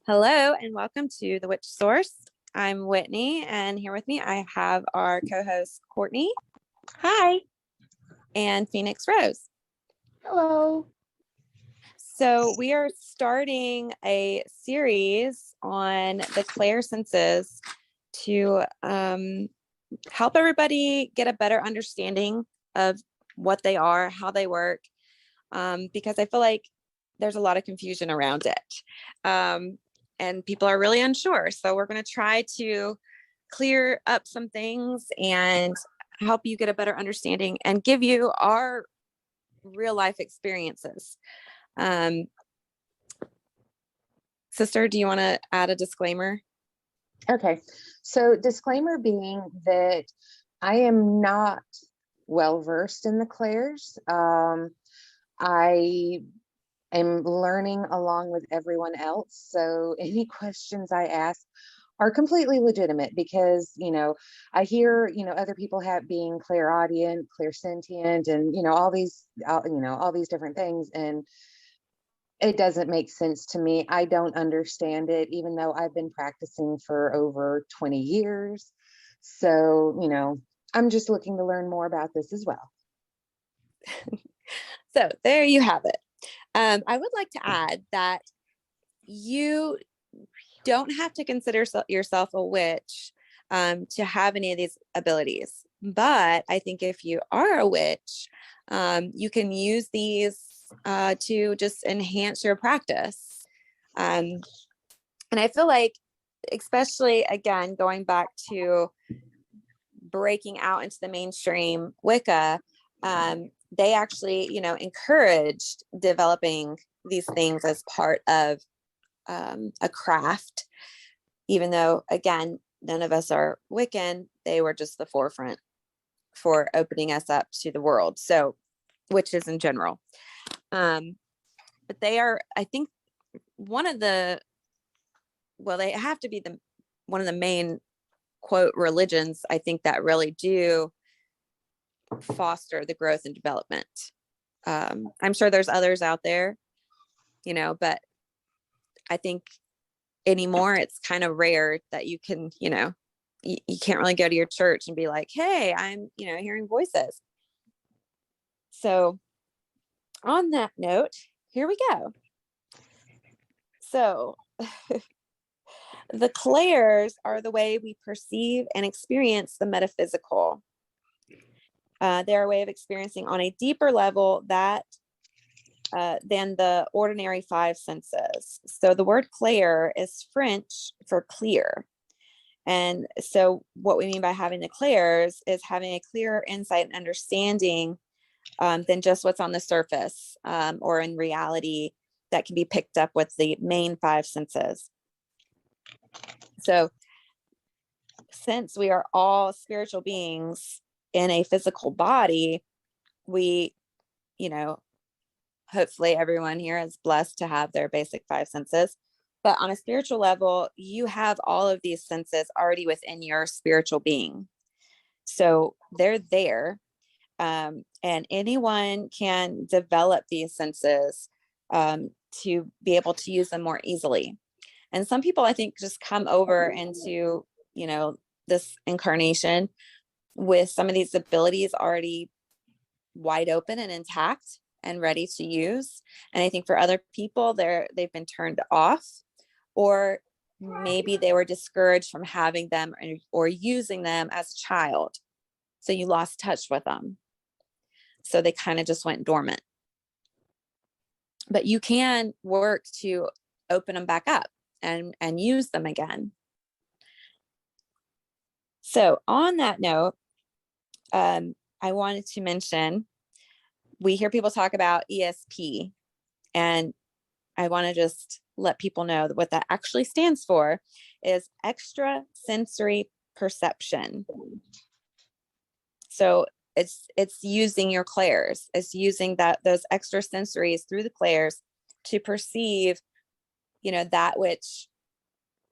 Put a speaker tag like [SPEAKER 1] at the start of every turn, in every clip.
[SPEAKER 1] Hello and welcome to The Witch Source. I'm Whitney, and here with me I have our co-host Courtney.
[SPEAKER 2] Hi.
[SPEAKER 1] And Phoenix Rose.
[SPEAKER 2] Hello.
[SPEAKER 1] So we are starting a series on the Clairsenses to help everybody get a better understanding of what they are, how they work, because I feel like there's a lot of confusion around it. And people are really unsure. So we're going to try to clear up some things and help you get a better understanding and give you our real life experiences. Sister, do you want to add a disclaimer?
[SPEAKER 2] Okay. So disclaimer being that I am not well versed in the clairs. I am learning along with everyone else. So any questions I ask are completely legitimate because, I hear, other people have being clairaudient, clairsentient, and, all these different things. And it doesn't make sense to me. I don't understand it, even though I've been practicing for over 20 years. So, I'm just looking to learn more about this as well.
[SPEAKER 1] So there you have it. I would like to add that you don't have to consider yourself a witch to have any of these abilities. But I think if you are a witch, you can use these to just enhance your practice. And I feel like, especially again, going back to breaking out into the mainstream Wicca, they actually, encouraged developing these things as part of a craft, even though, again, none of us are Wiccan. They were just the forefront for opening us up to the world. So witches in general. But they are, I think, they have to be one of the main quote religions, I think, that really do foster the growth and development. I'm sure there's others out there, but I think anymore it's kind of rare that you can, you can't really go to your church and be like, hey, I'm, hearing voices. So on that note, here we go. So the clairs are the way we perceive and experience the metaphysical. They're a way of experiencing on a deeper level than the ordinary five senses. So the word clair is French for clear. And so what we mean by having the clairs is having a clearer insight and understanding than just what's on the surface or in reality that can be picked up with the main five senses. So since we are all spiritual beings in a physical body, we, hopefully everyone here is blessed to have their basic five senses. But on a spiritual level, you have all of these senses already within your spiritual being. So they're there. And anyone can develop these senses to be able to use them more easily. And some people, I think, just come over into, this incarnation with some of these abilities already wide open and intact and ready to use. And I think for other people, they've been turned off, or maybe they were discouraged from having them or using them as a child. So you lost touch with them. So they kind of just went dormant. But you can work to open them back up and use them again. So on that note, I wanted to mention, we hear people talk about ESP, and I want to just let people know that what that actually stands for is extrasensory perception. So it's using your clairs. It's using those extra sensories through the clairs to perceive, that which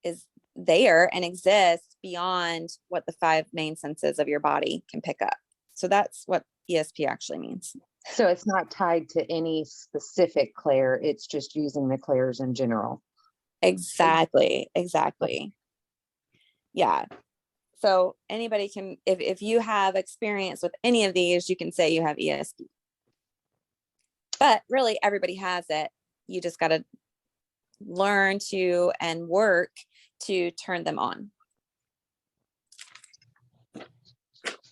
[SPEAKER 1] is there and exists beyond what the five main senses of your body can pick up. So that's what ESP actually means.
[SPEAKER 2] So it's not tied to any specific clair. It's just using the clairs in general.
[SPEAKER 1] Exactly. Yeah. So anybody can, if you have experience with any of these, you can say you have ESP. But really, everybody has it. You just got to learn to and work to turn them on.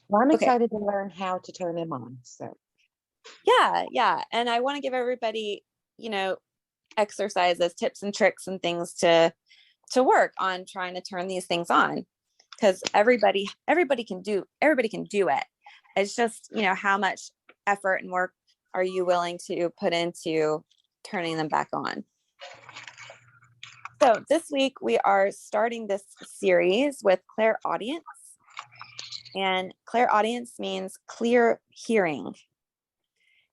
[SPEAKER 2] Well, I'm
[SPEAKER 1] Okay.
[SPEAKER 2] excited to learn how to turn them on. So
[SPEAKER 1] Yeah. And I want to give everybody, exercises, tips and tricks and things to work on trying to turn these things on. Because everybody can do it. It's just, how much effort and work are you willing to put into turning them back on? So this week we are starting this series with Clairaudience. And Clairaudience means clear hearing.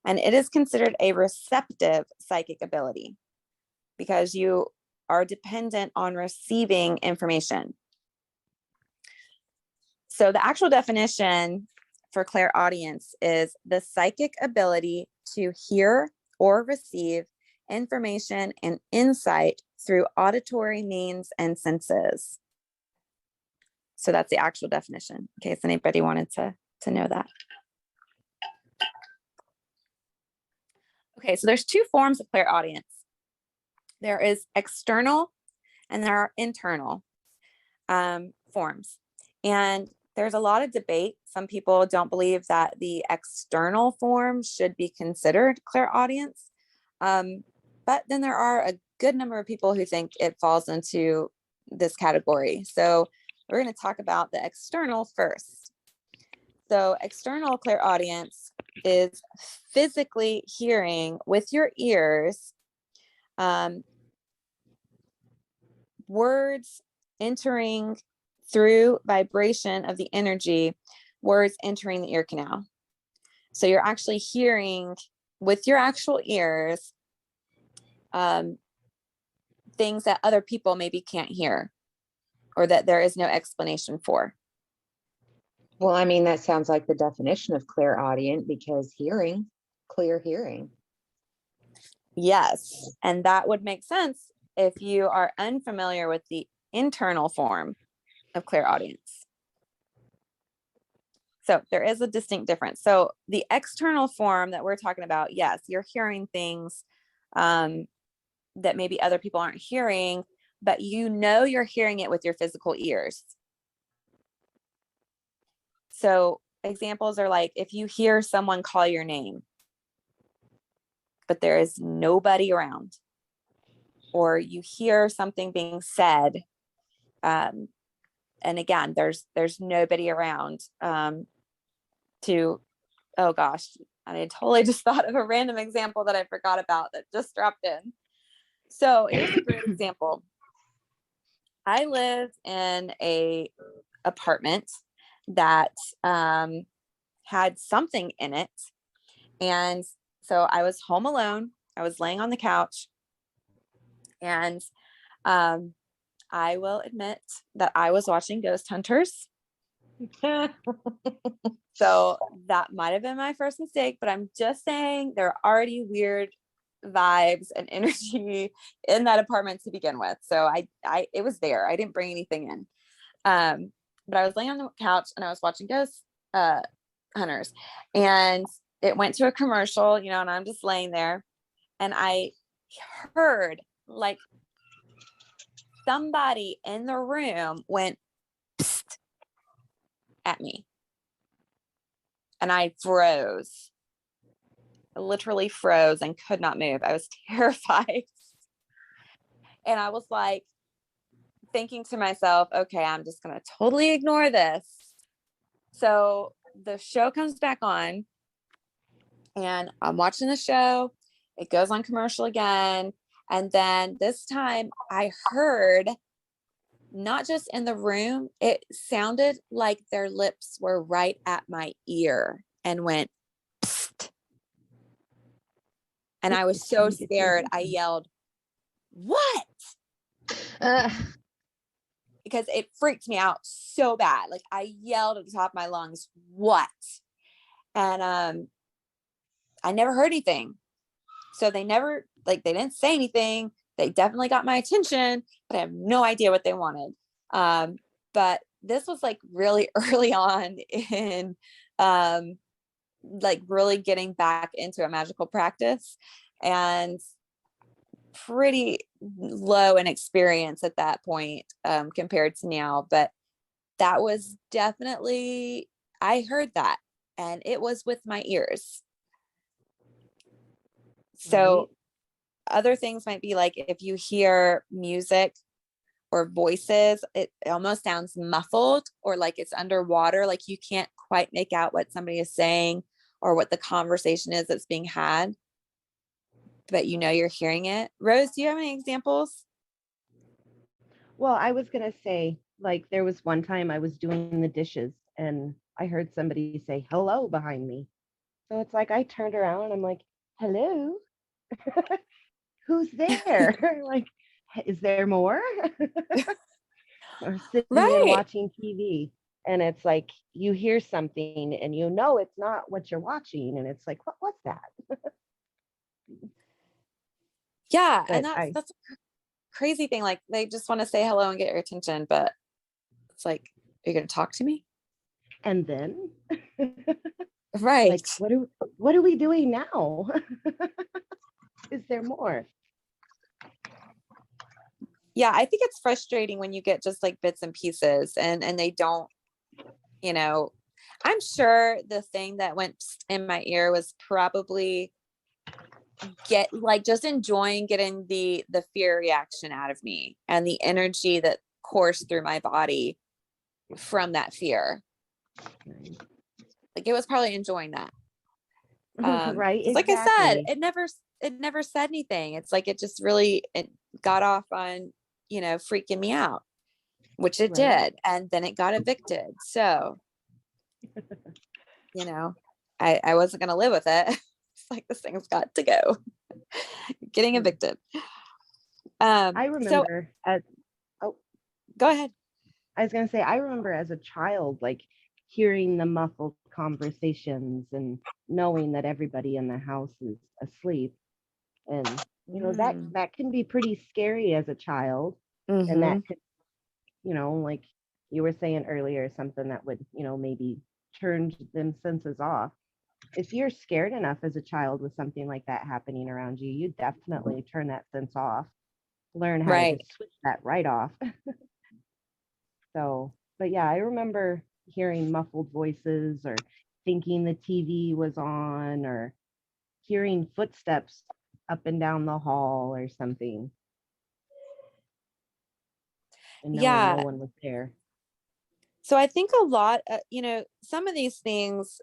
[SPEAKER 1] And it is considered a receptive psychic ability because you are dependent on receiving information. So the actual definition for clairaudience is the psychic ability to hear or receive information and insight through auditory means and senses. So that's the actual definition, in case anybody wanted to know that. Okay, so there's two forms of clairaudience. There is external and there are internal forms. And there's a lot of debate. Some people don't believe that the external form should be considered clairaudience. But then there are a good number of people who think it falls into this category. So we're going to talk about the external first. So external clairaudience is physically hearing with your ears words entering through vibration of the energy, words entering the ear canal. So you're actually hearing with your actual ears things that other people maybe can't hear or that there is no explanation for.
[SPEAKER 2] well, I mean, that sounds like the definition of clairaudient, because hearing, clear hearing.
[SPEAKER 1] Yes, and that would make sense if you are unfamiliar with the internal form of clairaudience. So there is a distinct difference. So the external form that we're talking about, yes, you're hearing things that maybe other people aren't hearing, but you're hearing it with your physical ears. So examples are like if you hear someone call your name, but there is nobody around, or you hear something being said, and again, there's nobody around to, oh gosh, I totally just thought of a random example that I forgot about that just dropped in. So here's a great example. I live in a apartment that had something in it. And so I was home alone. I was laying on the couch. And I will admit that I was watching Ghost Hunters. So that might have been my first mistake, but I'm just saying there are already weird vibes and energy in that apartment to begin with. So it was there. I didn't bring anything in. But I was laying on the couch and I was watching Ghost Hunters, and it went to a commercial, and I'm just laying there and I heard like somebody in the room went psst at me. And I froze. I literally froze and could not move. I was terrified. And I was like thinking to myself, okay, I'm just going to totally ignore this. So the show comes back on and I'm watching the show. It goes on commercial again. And then this time I heard, not just in the room, it sounded like their lips were right at my ear and went, psst. And I was so scared. I yelled, what? Because it freaked me out so bad. Like I yelled at the top of my lungs, what? And I never heard anything. So they didn't say anything. they definitely got my attention, but I have no idea what they wanted. But this was like really early on in like really getting back into a magical practice, and pretty low in experience at that point, compared to now. But that was definitely, I heard that, and it was with my ears.
[SPEAKER 3] Right.
[SPEAKER 1] So other things might be like if you hear music or voices, it almost sounds muffled or like it's underwater, like you can't quite make out what somebody is saying or what the conversation is that's being had, but you know you're hearing it. Rose, do you have any examples?
[SPEAKER 3] Well, I was going to say, like, there was one time I was doing the dishes and I heard somebody say hello behind me. So it's like I turned around and I'm like, hello, who's there? Like, is there more? Or sitting there
[SPEAKER 1] Right.
[SPEAKER 3] watching TV. And it's like you hear something and you know it's not what you're watching. And it's like, what's that?
[SPEAKER 1] Yeah.
[SPEAKER 3] But
[SPEAKER 1] And that's a crazy thing. Like they just want to say hello and get your attention, but it's like, are you going to talk to me?
[SPEAKER 3] and then
[SPEAKER 1] Right.
[SPEAKER 3] like, what are we doing now? Is there more?
[SPEAKER 1] Yeah. I think it's frustrating when you get just like bits and pieces and they don't, you know, I'm sure the thing that went in my ear was probably get like just enjoying getting the fear reaction out of me and the energy that coursed through my body from that fear. Like it was probably enjoying that.
[SPEAKER 3] Right,
[SPEAKER 1] 'Cause like I said,
[SPEAKER 3] exactly.
[SPEAKER 1] it never said anything. It's like it just really, it got off on, you know, freaking me out, which it
[SPEAKER 3] Right.
[SPEAKER 1] did, and then it got evicted. So, you know, I wasn't gonna live with it. It's like this thing's got to go. Getting evicted.
[SPEAKER 3] I
[SPEAKER 1] So
[SPEAKER 3] remember as oh,
[SPEAKER 1] go ahead.
[SPEAKER 3] I was gonna say I remember as a child, like hearing the muffled conversations and knowing that everybody in the house is asleep. And
[SPEAKER 1] Mm.
[SPEAKER 3] that can be pretty scary as a child. And
[SPEAKER 1] Mm-hmm.
[SPEAKER 3] that could, like you were saying earlier, something that would, maybe turn them senses off. If you're scared enough as a child with something like that happening around you, you definitely turn that sense off. Learn how to
[SPEAKER 1] Right.
[SPEAKER 3] just switch that right off. So, but yeah, I remember hearing muffled voices or thinking the TV was on or hearing footsteps up and down the hall or something and knowing no
[SPEAKER 1] Yeah.
[SPEAKER 3] one was there.
[SPEAKER 1] So I think a lot, some of these things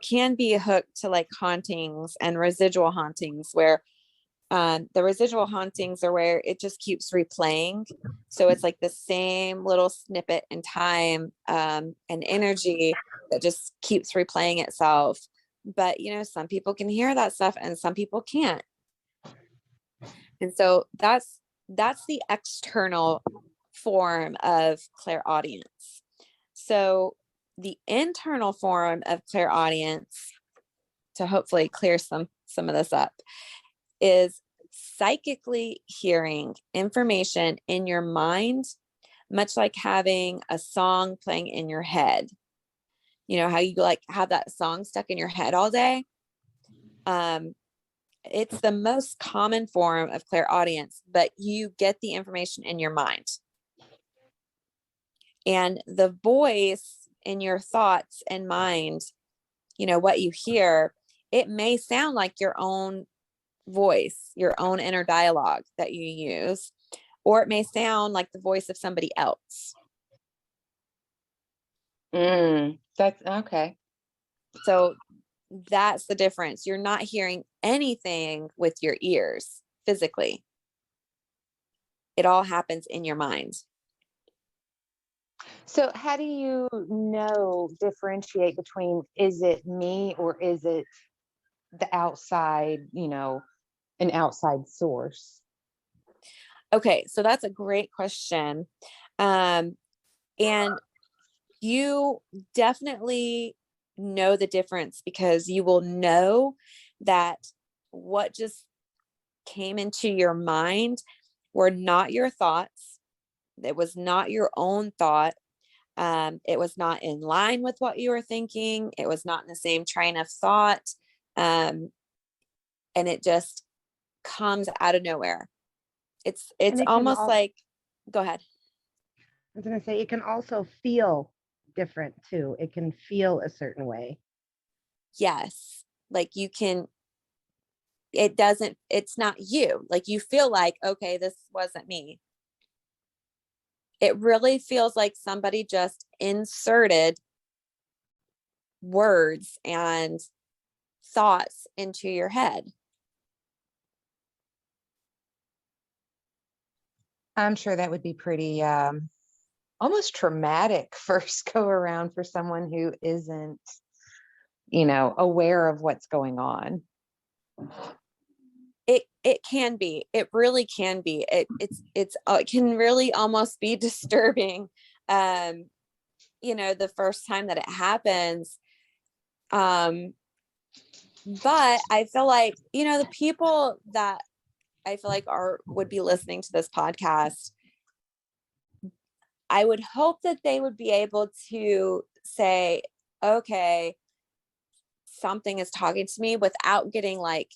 [SPEAKER 1] can be hooked to like hauntings and residual hauntings, where the residual hauntings are where it just keeps replaying. So it's like the same little snippet in time, and energy that just keeps replaying itself. But, some people can hear that stuff and some people can't. And so that's the external form of clairaudience. So the internal form of clairaudience, to hopefully clear some of this up, is psychically hearing information in your mind, much like having a song playing in your head. You know how you like have that song stuck in your head all day? It's the most common form of clairaudience, but you get the information in your mind. And the voice in your thoughts and mind, what you hear, it may sound like your own voice, your own inner dialogue that you use, or it may sound like the voice of somebody else.
[SPEAKER 2] That's okay.
[SPEAKER 1] So that's the difference. You're not hearing anything with your ears physically. It all happens in your mind.
[SPEAKER 2] So how do you differentiate between, is it me or is it the outside, an outside source?
[SPEAKER 1] Okay, so that's a great question. And you definitely know the difference, because you will know that what just came into your mind were not your thoughts. It was not your own thought. It was not in line with what you were thinking. It was not in the same train of thought. And it just comes out of nowhere. It's
[SPEAKER 3] And it can
[SPEAKER 1] almost like, go ahead.
[SPEAKER 3] I was going to say, it can also feel different too. It can feel a certain way.
[SPEAKER 1] Yes. Like you can, it's not you. Like you feel like, okay, this wasn't me. It really feels like somebody just inserted words and thoughts into your head.
[SPEAKER 2] I'm sure that would be pretty almost traumatic first go around for someone who isn't, aware of what's going on.
[SPEAKER 1] It can be. It really can be. It can really almost be disturbing. The first time that it happens. But I feel like, the people that I feel like would be listening to this podcast, I would hope that they would be able to say, okay, something is talking to me without getting like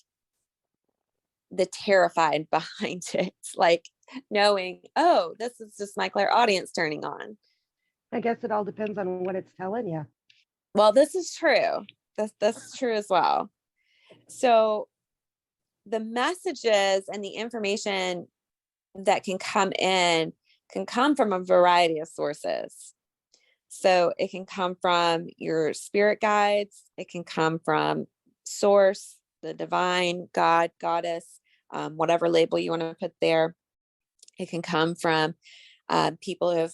[SPEAKER 1] the terrified behind it, like knowing, oh, this is just my clairaudience turning on.
[SPEAKER 3] I guess it all depends on what it's telling you.
[SPEAKER 1] Well, this is true. That's true as well. So the messages and the information that can come in can come from a variety of sources. So it can come from your spirit guides. It can come from source, the divine, God, goddess, whatever label you want to put there. It can come from people who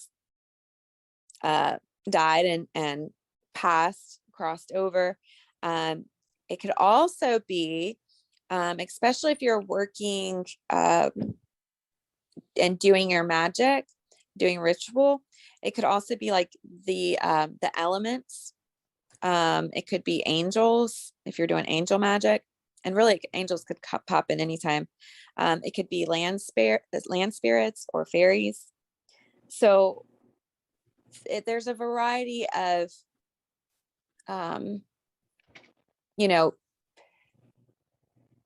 [SPEAKER 1] have died and passed, crossed over. It could also be, especially if you're working and doing your magic, doing ritual, it could also be like the elements. It could be angels if you're doing angel magic, and really angels could pop in anytime. It could be land spirits or fairies. So there's a variety of,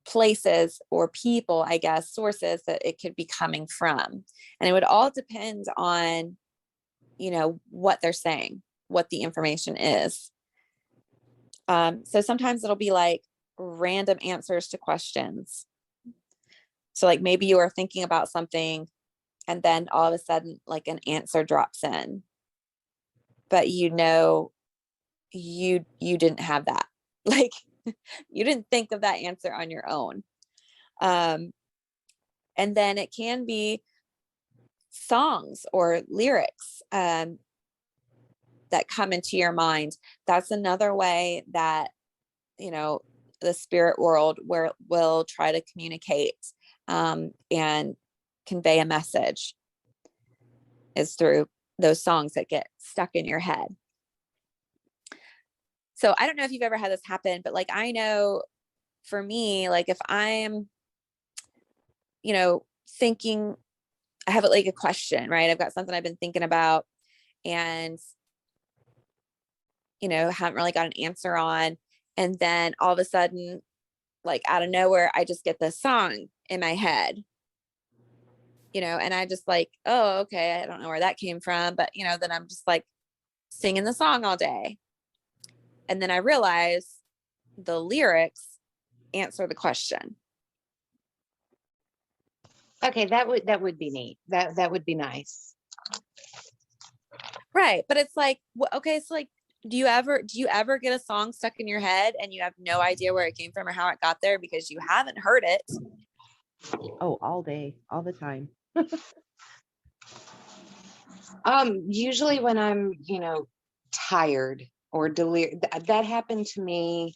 [SPEAKER 1] places or people, I guess, sources that it could be coming from. And it would all depend on, what they're saying, what the information is. So sometimes it'll be like random answers to questions. So like maybe you are thinking about something and then all of a sudden like an answer drops in, but you didn't have that. Like you didn't think of that answer on your own. And then it can be songs or lyrics that come into your mind. That's another way that, the spirit world will try to communicate and convey a message, is through those songs that get stuck in your head. So I don't know if you've ever had this happen, but like, I know for me, like if I'm, thinking, I have like a question, right? I've got something I've been thinking about and, haven't really got an answer on. And then all of a sudden, like out of nowhere, I just get this song in my head, and I just like, oh, okay, I don't know where that came from, but then I'm just like singing the song all day. And then I realize the lyrics answer the question.
[SPEAKER 2] Okay, that would be neat. That would be nice.
[SPEAKER 1] Right. But it's like, okay, so like, do you ever get a song stuck in your head and you have no idea where it came from or how it got there because you haven't heard it?
[SPEAKER 3] Oh, all day, all the time.
[SPEAKER 2] Usually when I'm, tired or delirious, that happened to me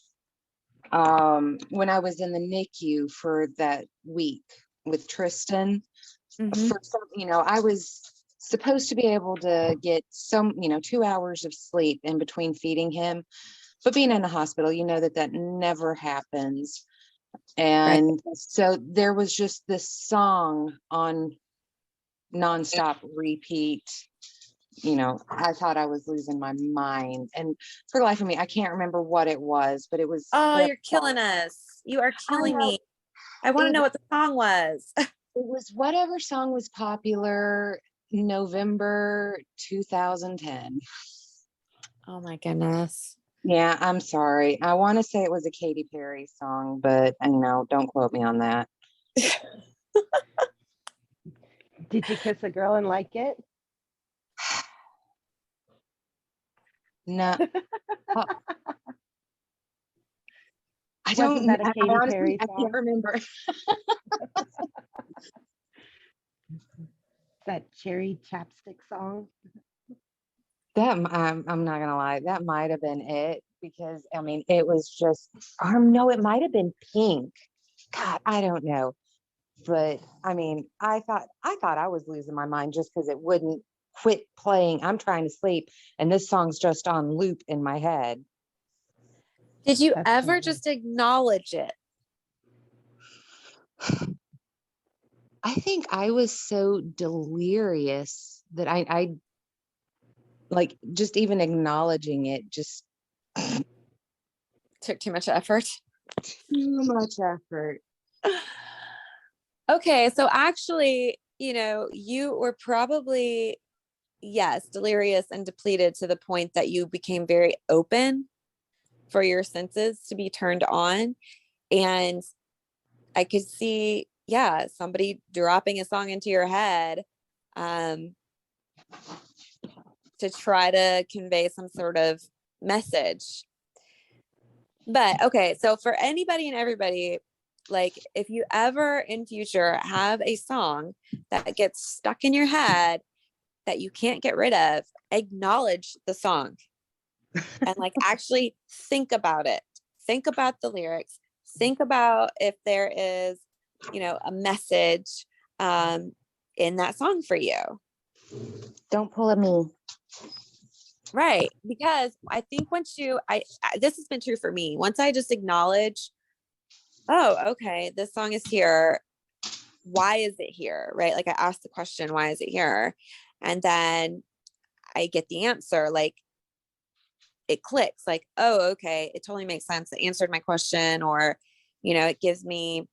[SPEAKER 2] when I was in the NICU for that week with Tristan.
[SPEAKER 1] Mm-hmm.
[SPEAKER 2] For some, I was supposed to be able to get some, 2 hours of sleep in between feeding him, but being in the hospital, that never happens. And so there was just this song on nonstop repeat. You know, I thought I was losing my mind. And for the life of me, I can't remember what it was, but it was.
[SPEAKER 1] Oh, you're killing us. You are
[SPEAKER 2] I
[SPEAKER 1] killing
[SPEAKER 2] know
[SPEAKER 1] me. I want to
[SPEAKER 2] it,
[SPEAKER 1] know what the song was.
[SPEAKER 2] it was whatever song was popular November 2010.
[SPEAKER 1] Oh my goodness.
[SPEAKER 2] Yeah, I'm sorry. I want to say it was a Katy Perry song, but you know, don't quote me on that.
[SPEAKER 3] Did you kiss a girl and like it?
[SPEAKER 2] No, uh, I
[SPEAKER 3] Wasn't
[SPEAKER 2] don't.
[SPEAKER 3] that a
[SPEAKER 2] I
[SPEAKER 3] Katy
[SPEAKER 2] honestly,
[SPEAKER 3] Perry
[SPEAKER 2] I
[SPEAKER 3] song?
[SPEAKER 2] can't remember.
[SPEAKER 3] That cherry chapstick song?
[SPEAKER 2] I'm not gonna lie, that might have been it because I mean, it was just. No, it might have been Pink. God, I don't know. But I mean, I thought I was losing my mind just because it wouldn't quit playing. I'm trying to sleep, and this song's just on loop in my head.
[SPEAKER 1] Did you
[SPEAKER 3] That's
[SPEAKER 1] ever
[SPEAKER 3] funny.
[SPEAKER 1] just acknowledge it?
[SPEAKER 2] I think I was so delirious that I like just even acknowledging it just
[SPEAKER 1] Took too much effort.
[SPEAKER 2] too much effort.
[SPEAKER 1] Okay, so actually, you were probably, yes, delirious and depleted to the point that you became very open for your senses to be turned on. And I could see, yeah, somebody dropping a song into your head um, to try to convey some sort of message. But okay, so for anybody and everybody, like if you ever in future have a song that gets stuck in your head that you can't get rid of, acknowledge the song and like actually think about it. Think about the lyrics. Think about if there is, a message in that song for you.
[SPEAKER 2] Don't pull at me.
[SPEAKER 1] Right. Because I think once this has been true for me. Once I just acknowledge, oh, okay, this song is here. Why is it here? Right. Like I asked the question, why is it here? And then I get the answer. Like it clicks, like, oh, okay, it totally makes sense. It answered my question, or, it gives me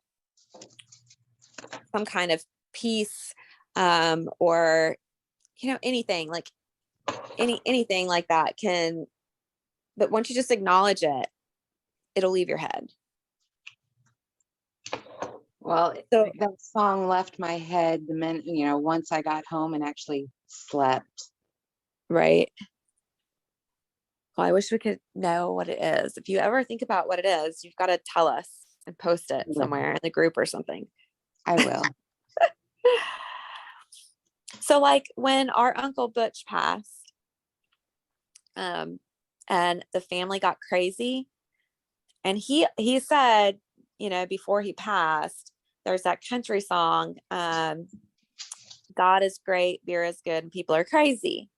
[SPEAKER 1] some kind of peace, or, anything like anything like that can, but once you just acknowledge it, it'll leave your head.
[SPEAKER 2] Well,
[SPEAKER 1] So,
[SPEAKER 2] that song left my head the minute, once I got home and actually slept.
[SPEAKER 1] right. Well, I wish we could know what it is. If you ever think about what it is, you've got to tell us and post it somewhere in the group or something.
[SPEAKER 2] I will.
[SPEAKER 1] So like when our Uncle Butch passed, and the family got crazy, and he said, before he passed, there's that country song, God is great, beer is good, and people are crazy.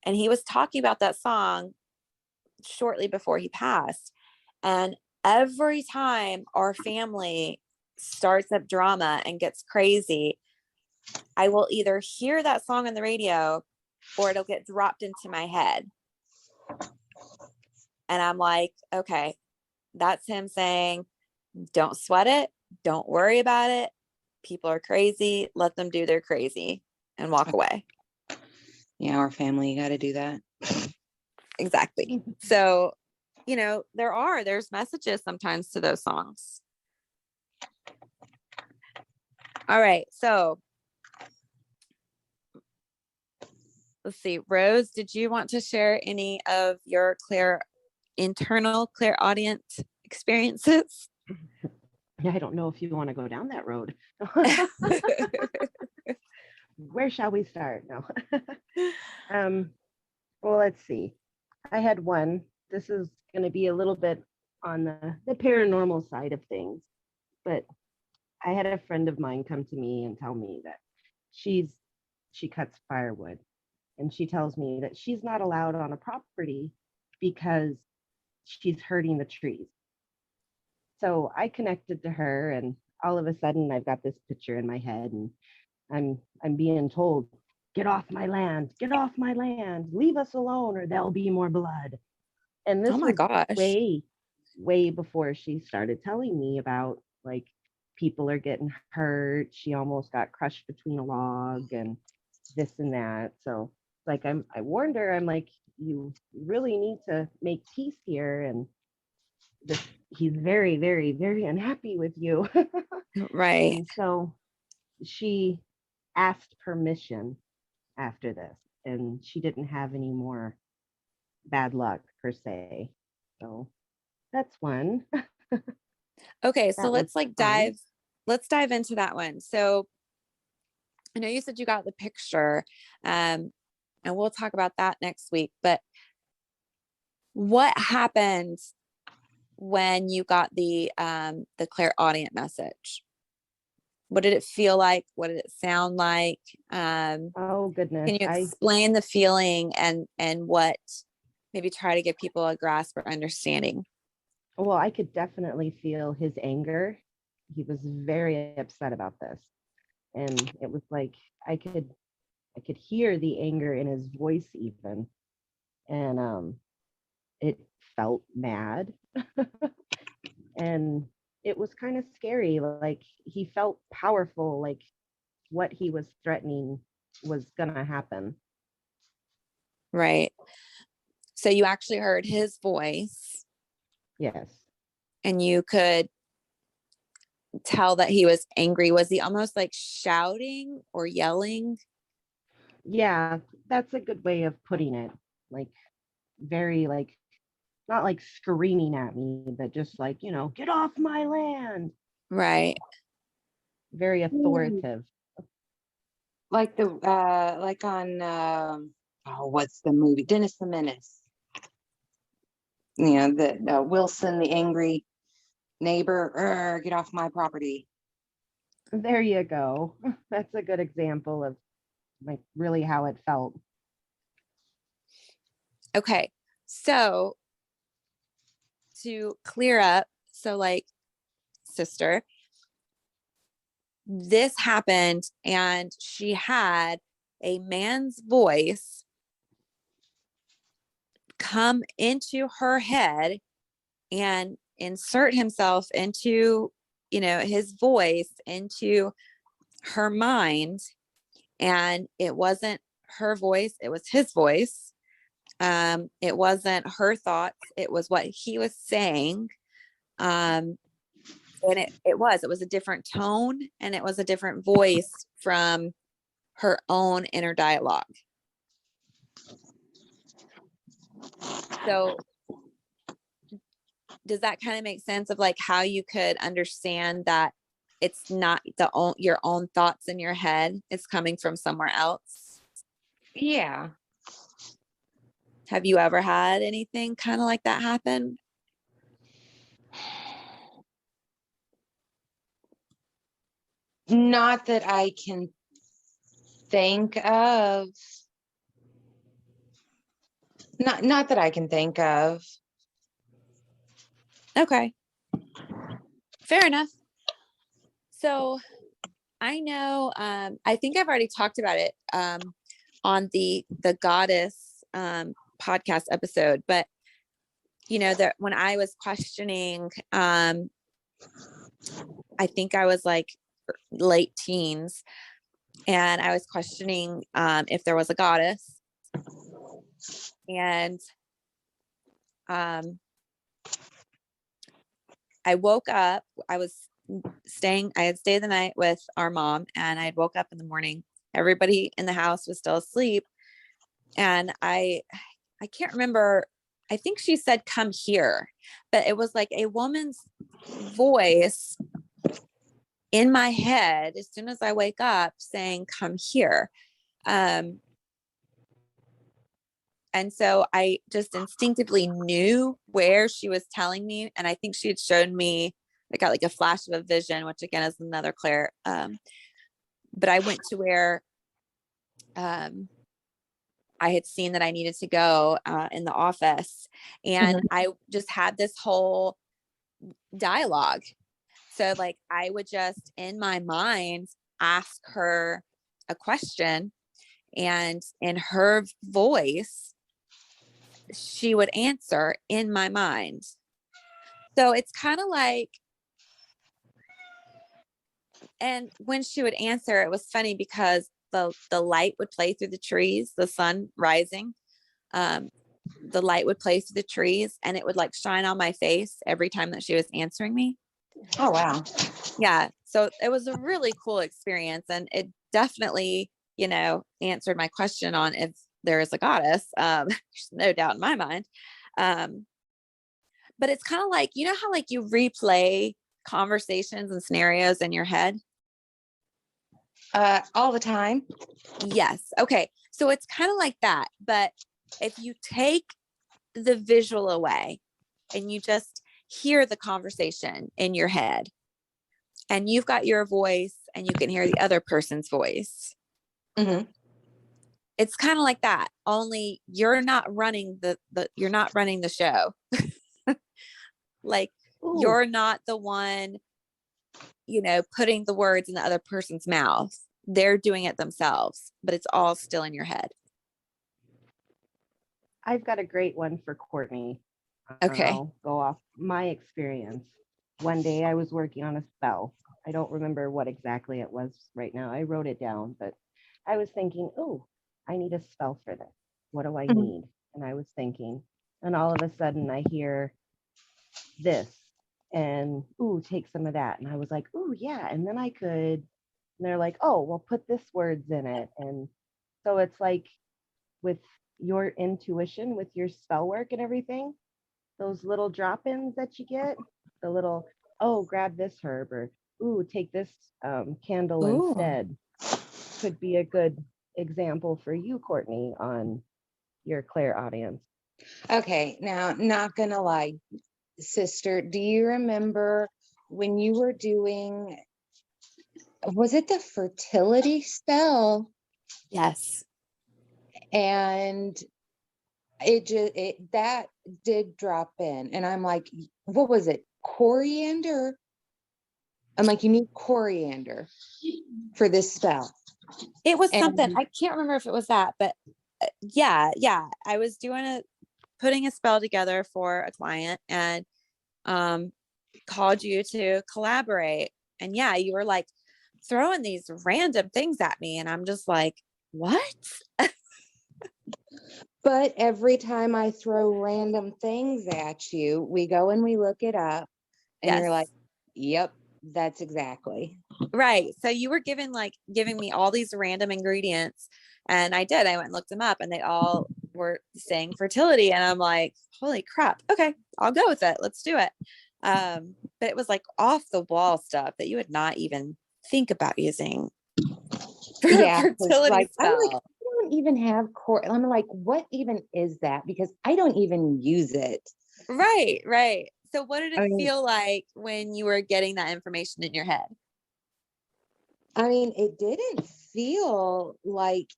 [SPEAKER 1] And he was talking about that song shortly before he passed. And every time our family starts up drama and gets crazy, I will either hear that song on the radio or it'll get dropped into my head. And I'm like, okay, that's him saying, don't sweat it. Don't worry about it. People are crazy. Let them do their crazy and walk away.
[SPEAKER 2] Yeah, our family, you got to do that.
[SPEAKER 1] Exactly. So, there's messages sometimes to those songs. All right. So let's see. Rose, did you want to share any of your internal clairaudience experiences?
[SPEAKER 3] I don't know if you want to go down that road. Where shall we start? No. Well, let's see. I had one. This is going to be a little bit on the paranormal side of things, but I had a friend of mine come to me and tell me that she cuts firewood, and she tells me that she's not allowed on a property because she's hurting the trees. So I connected to her, and all of a sudden I've got this picture in my head, and I'm being told, get off my land, leave us alone, or there'll be more blood. And
[SPEAKER 1] Oh
[SPEAKER 3] this
[SPEAKER 1] my
[SPEAKER 3] was
[SPEAKER 1] gosh.
[SPEAKER 3] way before she started telling me about like people are getting hurt. She almost got crushed between a log and this and that. So like I warned her, I'm like, you really need to make peace here. And this he's very, very, very unhappy with you.
[SPEAKER 1] Right.
[SPEAKER 3] And so she asked permission after this, and she didn't have any more bad luck per se. So that's one.
[SPEAKER 1] Okay. So
[SPEAKER 3] That was fun.
[SPEAKER 1] let's dive into that one. So I know you said you got the picture, and we'll talk about that next week, but what happened when you got the clairaudient message? What did it feel like? What did it sound like?
[SPEAKER 3] Oh goodness.
[SPEAKER 1] Can you explain the feeling and what, maybe try to give people a grasp or understanding?
[SPEAKER 3] Well, I could definitely feel his anger. He was very upset about this. And it was like I could hear the anger in his voice even. And it felt mad. And it was kind of scary. Like he felt powerful, like what he was threatening was gonna happen.
[SPEAKER 1] Right. So you actually heard his voice
[SPEAKER 3] Yes.
[SPEAKER 1] and you could tell that he was angry. Was he almost like shouting or yelling?
[SPEAKER 3] Yeah, that's a good way of putting it. Like very like not like screaming at me, but just like, get off my land.
[SPEAKER 1] Right.
[SPEAKER 3] Very
[SPEAKER 2] Mm.
[SPEAKER 3] authoritative.
[SPEAKER 2] Like the like on oh, what's the movie? Dennis the Menace. You know, the Wilson, the angry neighbor, get off my property.
[SPEAKER 3] There you go. That's a good example of like really how it felt.
[SPEAKER 1] Okay. So to clear up, so like, sister, this happened and she had a man's voice come into her head and insert himself into, his voice into her mind. And it wasn't her voice, it was his voice. It wasn't her thoughts, it was what he was saying. And it was a different tone and it was a different voice from her own inner dialogue. So does that kind of make sense of like how you could understand that it's not your own thoughts in your head, it's coming from somewhere else?
[SPEAKER 2] Yeah.
[SPEAKER 1] Have you ever had anything kind of like that happen?
[SPEAKER 2] Not that I can think of. Not that I can think of.
[SPEAKER 1] Okay, fair enough. So I know, I think I've already talked about it on the goddess podcast episode, but that when I was questioning, I think I was like late teens, and I was questioning if there was a goddess, and I woke up. I had stayed the night with our mom, and I woke up in the morning. Everybody in the house was still asleep, and I can't remember. I think she said, "Come here," but it was like a woman's voice in my head as soon as I wake up saying, "Come here." And so I just instinctively knew where she was telling me. And I think she had shown me, I got like a flash of a vision, which again is another Claire. But I went to where I had seen that I needed to go in the office. And
[SPEAKER 2] Mhm.
[SPEAKER 1] I just had this whole dialogue. So like I would just in my mind ask her a question, and in her voice, she would answer in my mind. So it's kind of like, and when she would answer, it was funny because the light would play through the trees, the sun rising. The light would play through the trees, and it would like shine on my face every time that she was answering me.
[SPEAKER 2] Oh, wow.
[SPEAKER 1] Yeah. So it was a really cool experience, and it definitely, answered my question on if there is a goddess. There's no doubt in my mind. But it's kind of like, how like you replay conversations and scenarios in your head?
[SPEAKER 2] All the time.
[SPEAKER 1] Yes. Okay. So it's kind of like that. But if you take the visual away and you just hear the conversation in your head, and you've got your voice and you can hear the other person's voice,
[SPEAKER 2] Mm-hmm.
[SPEAKER 1] it's kind of like that. Only you're not running you're not running the show. Like,
[SPEAKER 3] Ooh,
[SPEAKER 1] you're not the one, putting the words in the other person's mouth. They're doing it themselves, but it's all still in your head.
[SPEAKER 3] I've got a great one for Courtney.
[SPEAKER 1] Okay.
[SPEAKER 3] I'll go off my experience. One day I was working on a spell. I don't remember what exactly it was right now. I wrote it down, but I was thinking, oh, I need a spell for this. What do I
[SPEAKER 2] Mhm.
[SPEAKER 3] need? And I was thinking, and all of a sudden I hear this and, ooh, take some of that. And I was like, ooh, yeah. And then I could, and they're like, oh, well, put this words in it. And so it's like with your intuition, with your spell work and everything, those little drop-ins that you get, the little, oh, grab this herb, or ooh, take this candle
[SPEAKER 1] Ooh.
[SPEAKER 3] instead, could be a good example for you, Courtney, on your clairaudience.
[SPEAKER 2] Okay, now, not gonna lie, sister, do you remember when you were doing, was it the fertility spell?
[SPEAKER 1] Yes.
[SPEAKER 2] And that did drop in, and I'm like, what was it? Coriander? I'm like, you need coriander for this spell.
[SPEAKER 1] It was something,
[SPEAKER 2] And
[SPEAKER 1] I can't remember if it was that, but yeah. I was putting a spell together for a client, and called you to collaborate. And yeah, you were like throwing these random things at me, and I'm just like, what?
[SPEAKER 2] but every time I throw random things at you, we go and we look it up, and you're like,
[SPEAKER 1] Yes.
[SPEAKER 2] yep, that's exactly.
[SPEAKER 1] Right. So you were giving me all these random ingredients, and I did. I went and looked them up, and they all were saying fertility, and I'm like, holy crap. Okay, I'll go with it. Let's do it. But it was like off the wall stuff that you would not even think about using for a
[SPEAKER 2] Yeah, 'cause,
[SPEAKER 1] fertility
[SPEAKER 2] like, I'm like,
[SPEAKER 1] spell.
[SPEAKER 2] I don't even have I'm like, what even is that? Because I don't even use it.
[SPEAKER 1] Right, right. So what did
[SPEAKER 2] I
[SPEAKER 1] it
[SPEAKER 2] mean,
[SPEAKER 1] feel like when you were getting that information in your head?
[SPEAKER 2] it didn't feel like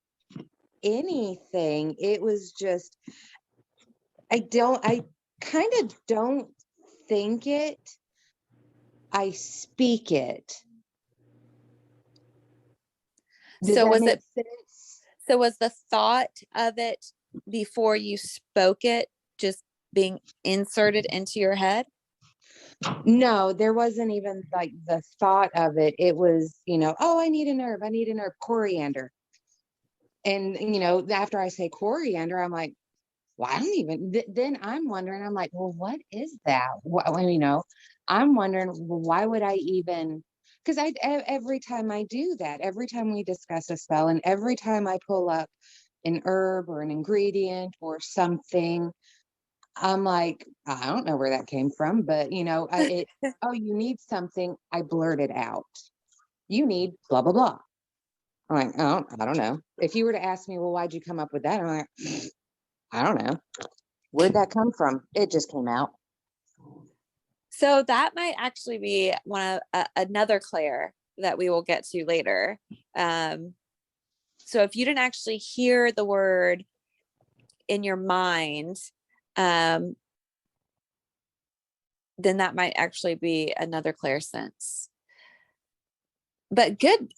[SPEAKER 2] anything. It was just, I kind of don't think it, I speak it. Does
[SPEAKER 1] So
[SPEAKER 2] that
[SPEAKER 1] was
[SPEAKER 2] make
[SPEAKER 1] it
[SPEAKER 2] sense?
[SPEAKER 1] so was the thought of it before you spoke it just being inserted into your head?
[SPEAKER 2] No, there wasn't even like the thought of it. It was, oh, I need a herb, coriander. And, after I say coriander, I'm like, well, I don't even, then I'm wondering, I'm like, well, what is that? I'm wondering, well, why would I even, because every time I do that, every time we discuss a spell, and every time I pull up an herb or an ingredient or something, I'm like, I don't know where that came from, but oh, you need something. I blurt it out. You need blah, blah, blah. I'm like, oh, I don't know. If you were to ask me, well, why'd you come up with that? I'm like, I don't know. Where'd that come from? It just came out.
[SPEAKER 1] So that might actually be another Claire that we will get to later. So if you didn't actually hear the word in your mind, then that might actually be another Clairsense. But good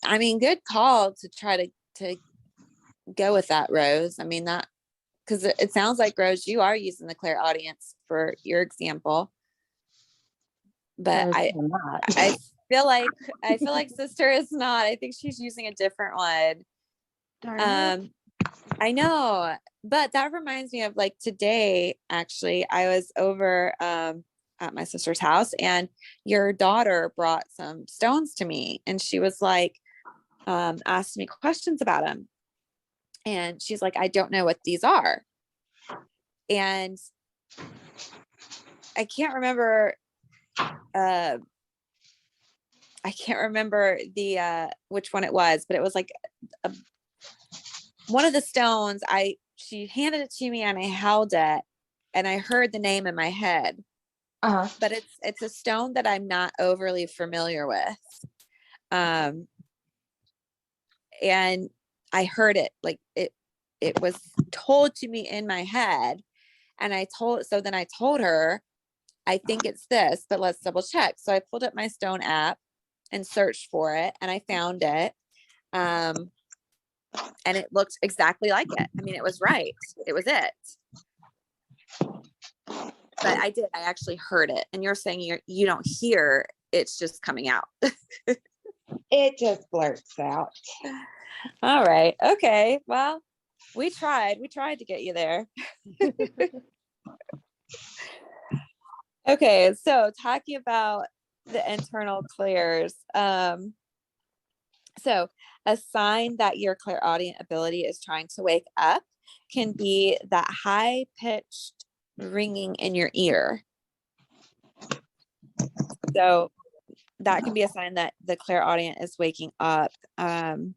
[SPEAKER 1] call to try to to go with that, Rose. I mean, that, because it sounds like, Rose, you are using the clairaudience for your example, but
[SPEAKER 2] Or not.
[SPEAKER 1] I feel like sister is not. I think she's using a different one.
[SPEAKER 3] Darn it.
[SPEAKER 1] I know, but that reminds me of like today, actually, I was over at my sister's house, and your daughter brought some stones to me, and she was like, asked me questions about them. And she's like, I don't know what these are. And I can't remember, I can't remember the which one it was, but it was like one of the stones. She handed it to me, and I held it, and I heard the name in my head. But it's a stone that I'm not overly familiar with. And I heard it, like it was told to me in my head, and then I told her, I think it's this, but let's double check. So I pulled up my stone app and searched for it, and I found it. And it looked exactly like it. I mean, it was right. It was it. But I actually heard it. And you're saying you don't hear, it's just coming out.
[SPEAKER 2] It just blurts out.
[SPEAKER 1] All right. Okay. Well, we tried to get you there. Okay. So talking about the internal clairs. So a sign that your clairaudient ability is trying to wake up can be that high pitched ringing in your ear. So that can be a sign that the clairaudient is waking up. And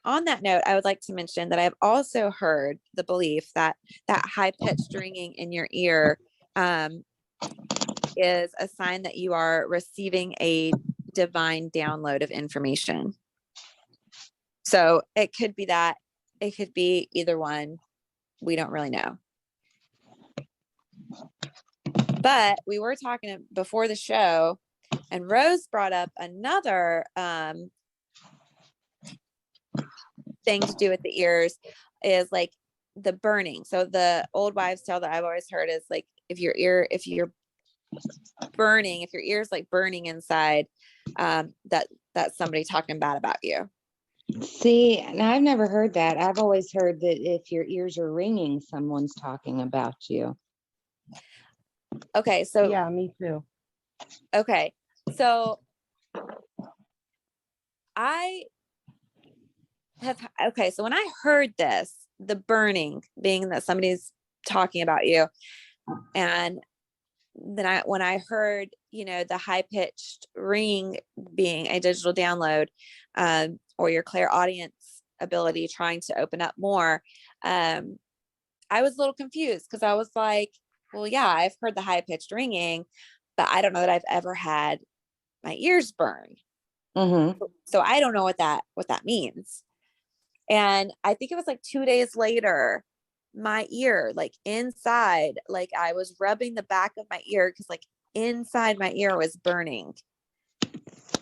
[SPEAKER 1] on that note, I would like to mention that I've also heard the belief that that high pitched ringing in your ear is a sign that you are receiving a divine download of information. So it could be that, it could be either one. We don't really know. But we were talking before the show, and Rose brought up another thing to do with the ears, is like the burning. So the old wives' tale that I've always heard is like, if your ear's like burning inside, that's somebody talking bad about you.
[SPEAKER 2] See, now I've never heard that. I've always heard that if your ears are ringing, someone's talking about you.
[SPEAKER 1] Okay, so
[SPEAKER 3] Yeah, me too.
[SPEAKER 1] okay, so so when I heard this, the burning being that somebody's talking about you, and then when I heard, the high pitched ring being a digital download, or your clairaudience ability trying to open up more, I was a little confused, because I was like, well, yeah, I've heard the high pitched ringing, but I don't know that I've ever had my ears burn.
[SPEAKER 2] Mm-hmm.
[SPEAKER 1] So I don't know what that means. And I think it was like 2 days later, my ear, like inside, like I was rubbing the back of my ear, because like inside my ear was burning.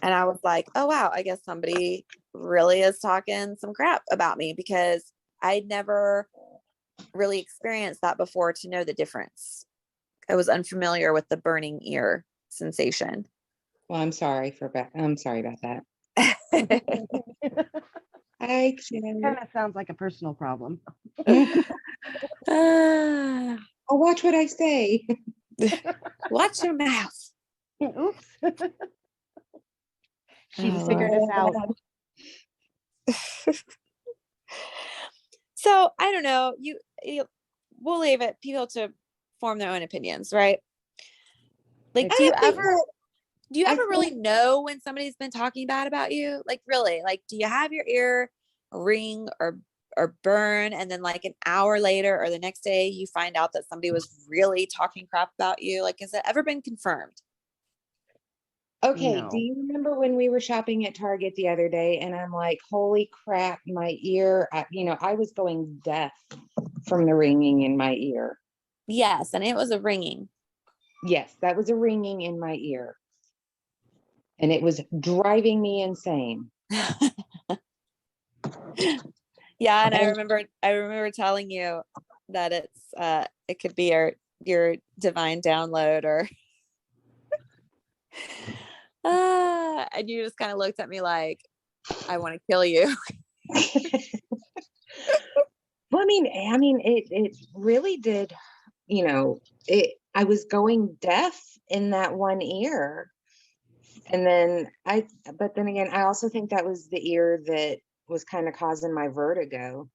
[SPEAKER 1] And I was like, oh, wow, I guess somebody really is talking some crap about me, because I'd never really experienced that before to know the difference. I was unfamiliar with the burning ear sensation.
[SPEAKER 2] Well, I'm sorry about that.
[SPEAKER 3] Kind of sounds like a personal problem.
[SPEAKER 2] Oh, watch what I say.
[SPEAKER 1] Watch your mouth.
[SPEAKER 3] Oops. She's figured us out.
[SPEAKER 1] So I don't know. We'll leave it people to form their own opinions, right? Like, do you ever really know when somebody's been talking bad about you? Like, really? Like, do you have your ear ring or burn, and then like an hour later or the next day you find out that somebody was really talking crap about you? Like, has it ever been confirmed?
[SPEAKER 2] Okay,
[SPEAKER 3] No.
[SPEAKER 2] do you remember when we were shopping at Target the other day, and I'm like, holy crap, my ear, I was going deaf from the ringing in my ear.
[SPEAKER 1] Yes, and it was a ringing.
[SPEAKER 2] Yes, that was a ringing in my ear. And it was driving me insane.
[SPEAKER 1] Yeah, and I remember telling you that it could be your divine download or and you just kind of looked at me like, I want to kill you.
[SPEAKER 2] Well, it really did, I was going deaf in that one ear. And then but then again, I also think that was the ear that was kind of causing my vertigo.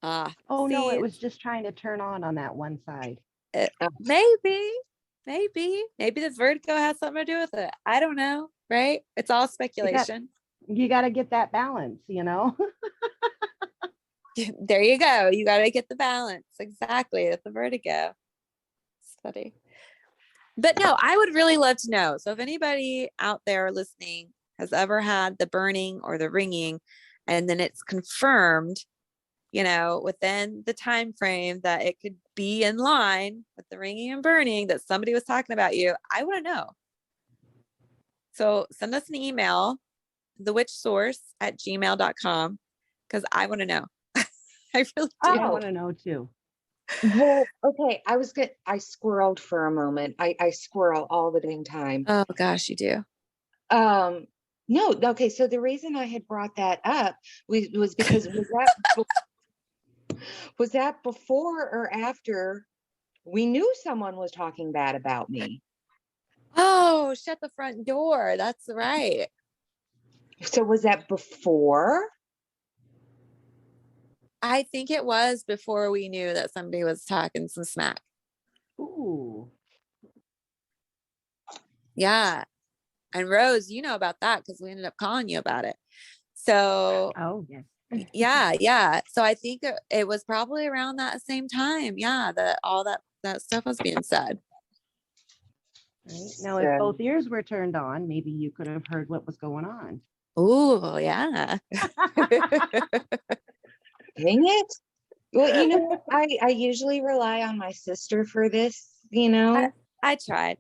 [SPEAKER 3] Oh no,
[SPEAKER 1] See,
[SPEAKER 3] it was just trying to turn on that one side.
[SPEAKER 1] maybe the vertigo has something to do with it. I don't know, right? It's all speculation.
[SPEAKER 3] You got to get that balance,
[SPEAKER 1] There you go. You got to get the balance. Exactly. With the vertigo. It's funny. But no, I would really love to know. So if anybody out there listening has ever had the burning or the ringing, and then it's confirmed, within the time frame that it could be in line with the ringing and burning that somebody was talking about you, I want to know. So send us an email, thewitchsource@gmail.com, because I want to know. I really do.
[SPEAKER 3] I want to know too.
[SPEAKER 2] Well, okay, I squirreled for a moment. I squirrel all the dang time.
[SPEAKER 1] Oh gosh, you do.
[SPEAKER 2] No, okay, so the reason I had brought that up was because was that before or after we knew someone was talking bad about me?
[SPEAKER 1] Oh, shut the front door. That's right.
[SPEAKER 2] So was that before?
[SPEAKER 1] I think it was before we knew that somebody was talking some smack.
[SPEAKER 3] Ooh.
[SPEAKER 1] Yeah. And Rose, you know about that because we ended up calling you about it. So
[SPEAKER 3] Oh, yes.
[SPEAKER 1] yeah. So I think it was probably around that same time. Yeah, that all that stuff was being said.
[SPEAKER 3] Right. Now, if both ears were turned on, maybe you could have heard what was going on.
[SPEAKER 1] Oh, yeah.
[SPEAKER 2] Dang it. Well, I usually rely on my sister for this,
[SPEAKER 1] I tried.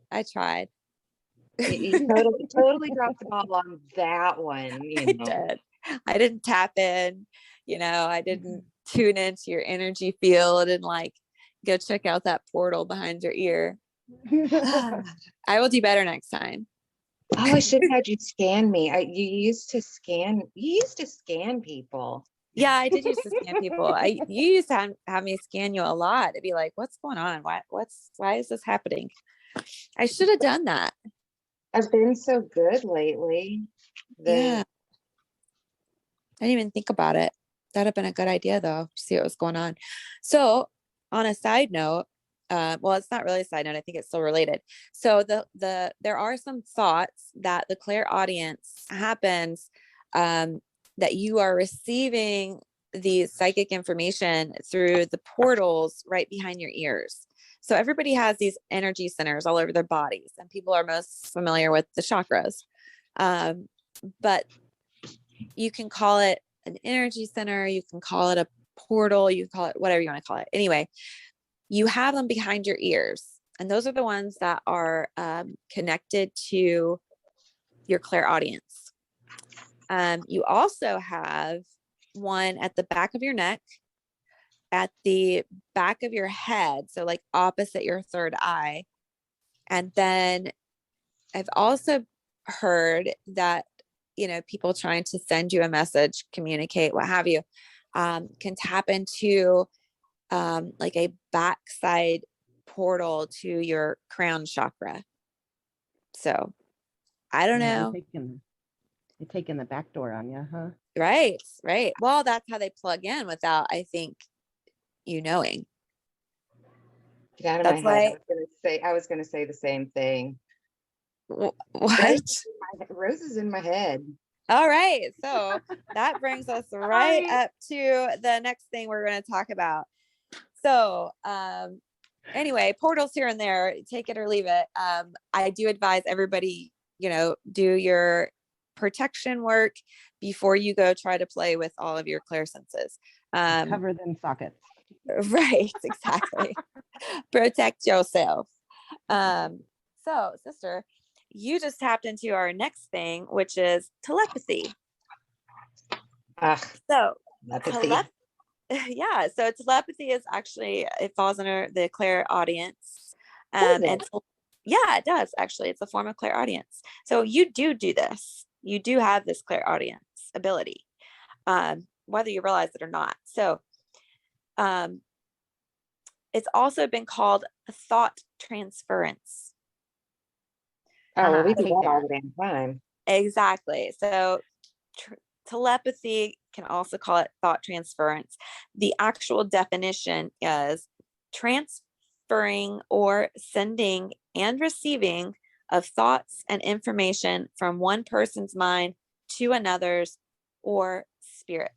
[SPEAKER 2] You totally dropped the ball on that one,
[SPEAKER 1] I did. I didn't tap in, I didn't tune into your energy field and go check out that portal behind your ear. I will do better next time.
[SPEAKER 2] Oh, I should have had you scan me. You used to scan people.
[SPEAKER 1] Yeah, I did used to scan people. You used to have me scan you a lot. To be like, what's going on? Why is this happening? I should have done that.
[SPEAKER 2] I've been so good lately.
[SPEAKER 1] Yeah. I didn't even think about it. That'd have been a good idea though, to see what was going on. So on a side note, well, it's not really a side note. I think it's still related. So there are some thoughts that the clairaudience happens, that you are receiving the psychic information through the portals right behind your ears. So everybody has these energy centers all over their bodies, and people are most familiar with the chakras. But you can call it an energy center, you can call it a portal, you can call it whatever you want to call it. Anyway, you have them behind your ears, and those are the ones that are connected to your clairaudience. You also have one at the back of your neck, at the back of your head, so opposite your third eye. And then I've also heard that people trying to send you a message, communicate, what have you, can tap into a backside portal to your crown chakra. So I don't know.
[SPEAKER 3] They're taking the back door on you, huh?
[SPEAKER 1] Right. Well, that's how they plug in without, I think, knowing.
[SPEAKER 2] Get out of my head. I was gonna say the same thing.
[SPEAKER 1] What?
[SPEAKER 2] Rose is in my head.
[SPEAKER 1] All right. So that brings us right up to the next thing we're going to talk about. So anyway, portals here and there, take it or leave it. I do advise everybody, do your protection work before you go try to play with all of your clairsenses.
[SPEAKER 3] Cover them sockets.
[SPEAKER 1] Right, exactly. Protect yourself. So, sister, you just tapped into our next thing, which is telepathy.
[SPEAKER 2] Ah,
[SPEAKER 1] So
[SPEAKER 2] telepathy.
[SPEAKER 1] yeah, so telepathy is actually, it falls under the clairaudience.
[SPEAKER 2] Does
[SPEAKER 1] And
[SPEAKER 2] it?
[SPEAKER 1] yeah, it does actually. It's a form of clairaudience. So you do this. You do have this clairaudience ability, whether you realize it or not. So um, it's also been called thought transference.
[SPEAKER 2] Oh, well, we do
[SPEAKER 3] Take
[SPEAKER 2] that all
[SPEAKER 3] that.
[SPEAKER 2] the damn time.
[SPEAKER 1] Exactly. So tr- telepathy can also call it thought transference. The actual definition is transferring or sending and receiving of thoughts and information from one person's mind to another's or spirit.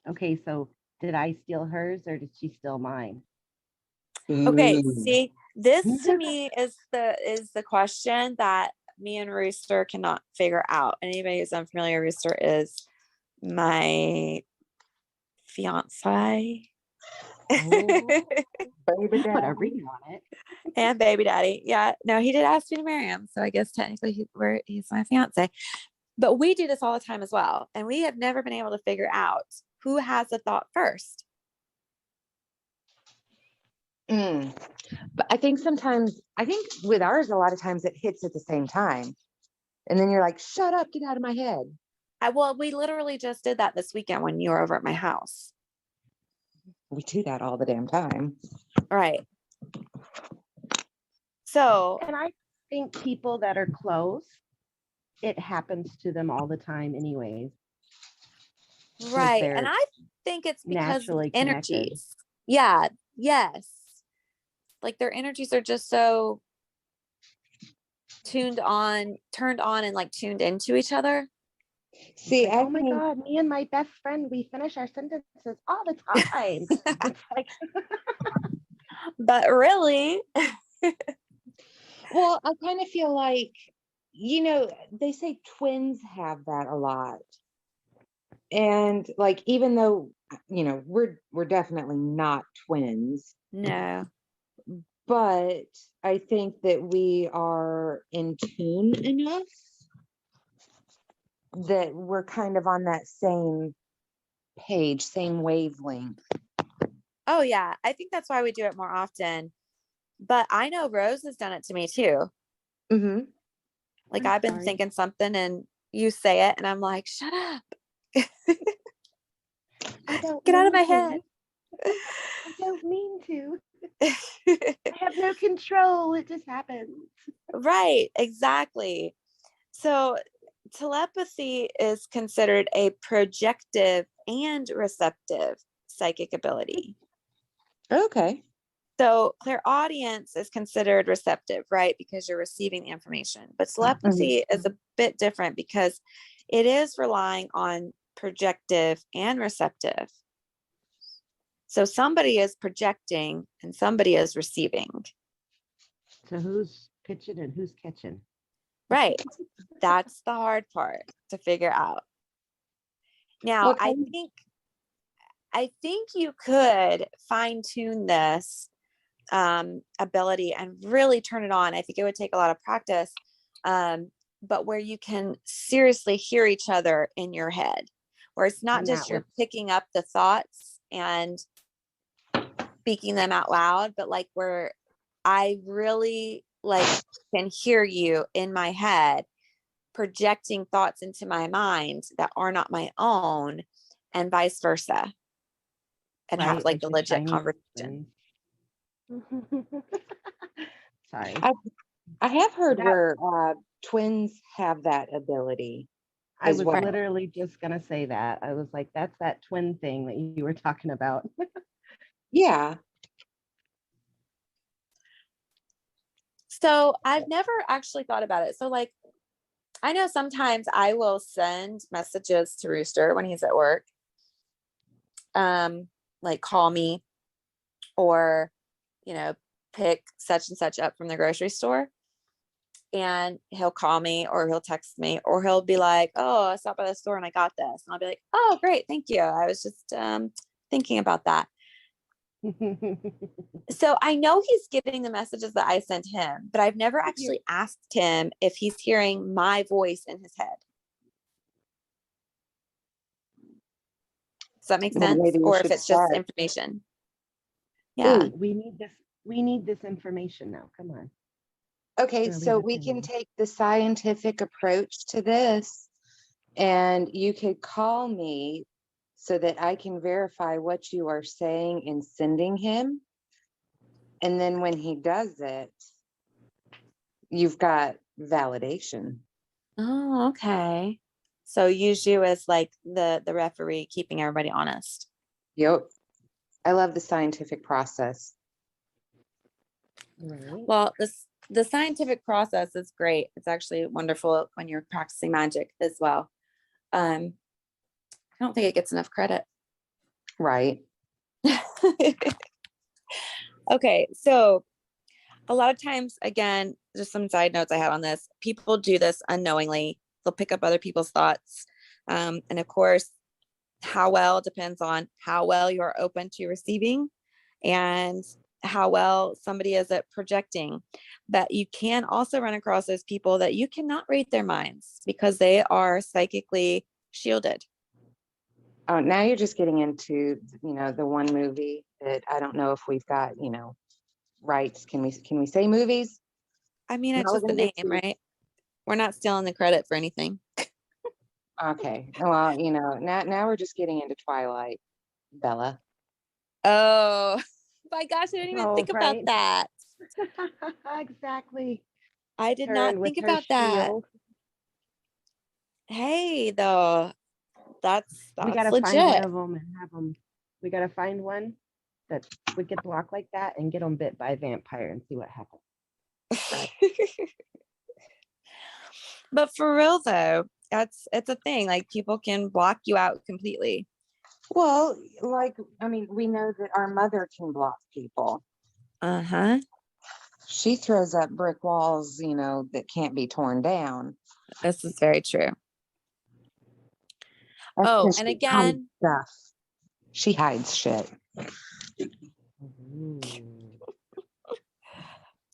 [SPEAKER 3] Okay, so did I steal hers or did she steal mine?
[SPEAKER 1] Okay,
[SPEAKER 2] Ooh.
[SPEAKER 1] see, this to me is the question that me and Rooster cannot figure out. Anybody who's unfamiliar, Rooster is my fiance.
[SPEAKER 2] Oh, baby
[SPEAKER 3] Whatever
[SPEAKER 2] daddy.
[SPEAKER 3] you want it.
[SPEAKER 1] And baby daddy. Yeah, no, he did ask me to marry him, so I guess technically he's my fiance. But we do this all the time as well, and we have never been able to figure out who has the thought first.
[SPEAKER 2] Mm. But I think sometimes, I think with ours, a lot of times it hits at the same time. And then you're like, shut up, get out of my head.
[SPEAKER 1] Well, we literally just did that this weekend when you were over at my house.
[SPEAKER 2] We do that all the damn time.
[SPEAKER 1] Right. So,
[SPEAKER 3] And I think people that are close, it happens to them all the time anyways.
[SPEAKER 1] right. And
[SPEAKER 3] They're
[SPEAKER 1] I think it's because of
[SPEAKER 3] naturally connected.
[SPEAKER 1] energies. Yeah. Yes. Like their energies are just so turned on, and like tuned into each other.
[SPEAKER 2] See,
[SPEAKER 3] Like,
[SPEAKER 2] I
[SPEAKER 3] oh my
[SPEAKER 2] think,
[SPEAKER 3] God, me and my best friend, we finish our sentences all the time. It's like,
[SPEAKER 1] But really,
[SPEAKER 2] well, I kind of feel like, they say twins have that a lot. And like, even though, we're definitely not twins,
[SPEAKER 1] no.
[SPEAKER 2] but I think that we are in tune enough that we're kind of on that same page, same wavelength.
[SPEAKER 1] Oh yeah, I think that's why we do it more often. But I know Rose has done it to me too.
[SPEAKER 2] Mm-hmm.
[SPEAKER 1] Like
[SPEAKER 3] I'm
[SPEAKER 1] I've been
[SPEAKER 3] sorry.
[SPEAKER 1] thinking something and you say it and I'm like, shut up.
[SPEAKER 3] I don't
[SPEAKER 1] Get out of
[SPEAKER 3] mean
[SPEAKER 1] my
[SPEAKER 3] to.
[SPEAKER 1] head.
[SPEAKER 3] I don't mean to. I have no control. It just happens.
[SPEAKER 1] Right, exactly. So telepathy is considered a projective and receptive psychic ability.
[SPEAKER 2] Okay.
[SPEAKER 1] So clairaudience is considered receptive, right? Because you're receiving the information. But telepathy is a bit different because it is relying on projective and receptive. So somebody is projecting and somebody is receiving.
[SPEAKER 3] So who's pitching and who's catching?
[SPEAKER 1] Right. That's the hard part to figure out. Now, I think you could fine tune this ability and really turn it on. I think it would take a lot of practice, but where you can seriously hear each other in your head, where it's not
[SPEAKER 3] And
[SPEAKER 1] just
[SPEAKER 3] that
[SPEAKER 1] you're
[SPEAKER 3] was
[SPEAKER 1] picking up the thoughts and speaking them out loud, but like where I really like can hear you in my head projecting thoughts into my mind that are not my own and vice versa, and have
[SPEAKER 3] right,
[SPEAKER 1] like
[SPEAKER 3] like
[SPEAKER 1] a
[SPEAKER 3] the
[SPEAKER 1] legit
[SPEAKER 3] Chinese
[SPEAKER 1] conversation.
[SPEAKER 3] Sorry.
[SPEAKER 2] I have heard
[SPEAKER 3] That
[SPEAKER 2] where twins have that ability
[SPEAKER 3] I
[SPEAKER 2] as
[SPEAKER 3] was
[SPEAKER 2] well.
[SPEAKER 3] literally just gonna say that. I was like, that's that twin thing that you were talking about.
[SPEAKER 2] Yeah.
[SPEAKER 1] So I've never actually thought about it. So like, I know sometimes I will send messages to Rooster when he's at work, like call me or, you know, pick such and such up from the grocery store. And he'll call me or he'll text me or he'll be like, oh, I stopped by the store and I got this. And I'll be like, oh, great. Thank you. I was just thinking about that. So I know he's getting the messages that I sent him, but I've never actually asked him if he's hearing my voice in his head. Does that make
[SPEAKER 2] Well,
[SPEAKER 1] sense?
[SPEAKER 2] maybe you
[SPEAKER 1] Or if
[SPEAKER 2] should
[SPEAKER 1] it's just
[SPEAKER 2] start.
[SPEAKER 1] information.
[SPEAKER 3] Oh,
[SPEAKER 1] Yeah.
[SPEAKER 3] we need this information now. Come on.
[SPEAKER 2] Okay,
[SPEAKER 3] Gonna leave
[SPEAKER 2] so
[SPEAKER 3] this
[SPEAKER 2] we
[SPEAKER 3] in
[SPEAKER 2] can
[SPEAKER 3] there.
[SPEAKER 2] take the scientific approach to this, and you could call me so that I can verify what you are saying and sending him. And then when he does it, you've got validation.
[SPEAKER 1] Oh, okay. So use you as like the referee, keeping everybody honest.
[SPEAKER 2] Yep. I love the scientific process.
[SPEAKER 3] Right.
[SPEAKER 1] Well, the scientific process is great. It's actually wonderful when you're practicing magic as well. I don't think it gets enough credit.
[SPEAKER 2] Right.
[SPEAKER 1] Okay, so a lot of times, again, just some side notes I have on this. People do this unknowingly. They'll pick up other people's thoughts. And of course, how well depends on how well you are open to receiving and how well somebody is at projecting. But you can also run across those people that you cannot read their minds because they are psychically shielded.
[SPEAKER 2] Oh, now you're just getting into, the one movie that I don't know if we've got, rights. Can we say movies?
[SPEAKER 1] I mean,
[SPEAKER 2] No,
[SPEAKER 1] it's
[SPEAKER 2] we're
[SPEAKER 1] just the
[SPEAKER 2] gonna do
[SPEAKER 1] name,
[SPEAKER 2] TV.
[SPEAKER 1] right? We're not stealing the credit for anything.
[SPEAKER 2] Okay. Well, now we're just getting into Twilight, Bella.
[SPEAKER 1] Oh my gosh, I didn't even
[SPEAKER 3] Oh,
[SPEAKER 1] think about
[SPEAKER 3] right.
[SPEAKER 1] that.
[SPEAKER 3] Exactly.
[SPEAKER 1] I did
[SPEAKER 3] Her
[SPEAKER 1] not
[SPEAKER 3] and with
[SPEAKER 1] think
[SPEAKER 3] her
[SPEAKER 1] about that.
[SPEAKER 3] shield.
[SPEAKER 1] Hey, though, that's
[SPEAKER 3] We gotta find one
[SPEAKER 1] legit.
[SPEAKER 3] of them and have them. We gotta find one that would get blocked like that and get them bit by a vampire and see what happens.
[SPEAKER 2] Right.
[SPEAKER 1] But for real though, it's a thing. Like people can block you out completely.
[SPEAKER 2] Well, we know that our mother can block people.
[SPEAKER 1] Uh-huh.
[SPEAKER 2] She throws up brick walls, that can't be torn down.
[SPEAKER 1] This is very true.
[SPEAKER 2] That's
[SPEAKER 1] Oh,
[SPEAKER 2] 'cause
[SPEAKER 1] and
[SPEAKER 2] she hides
[SPEAKER 1] again,
[SPEAKER 2] stuff. She hides shit.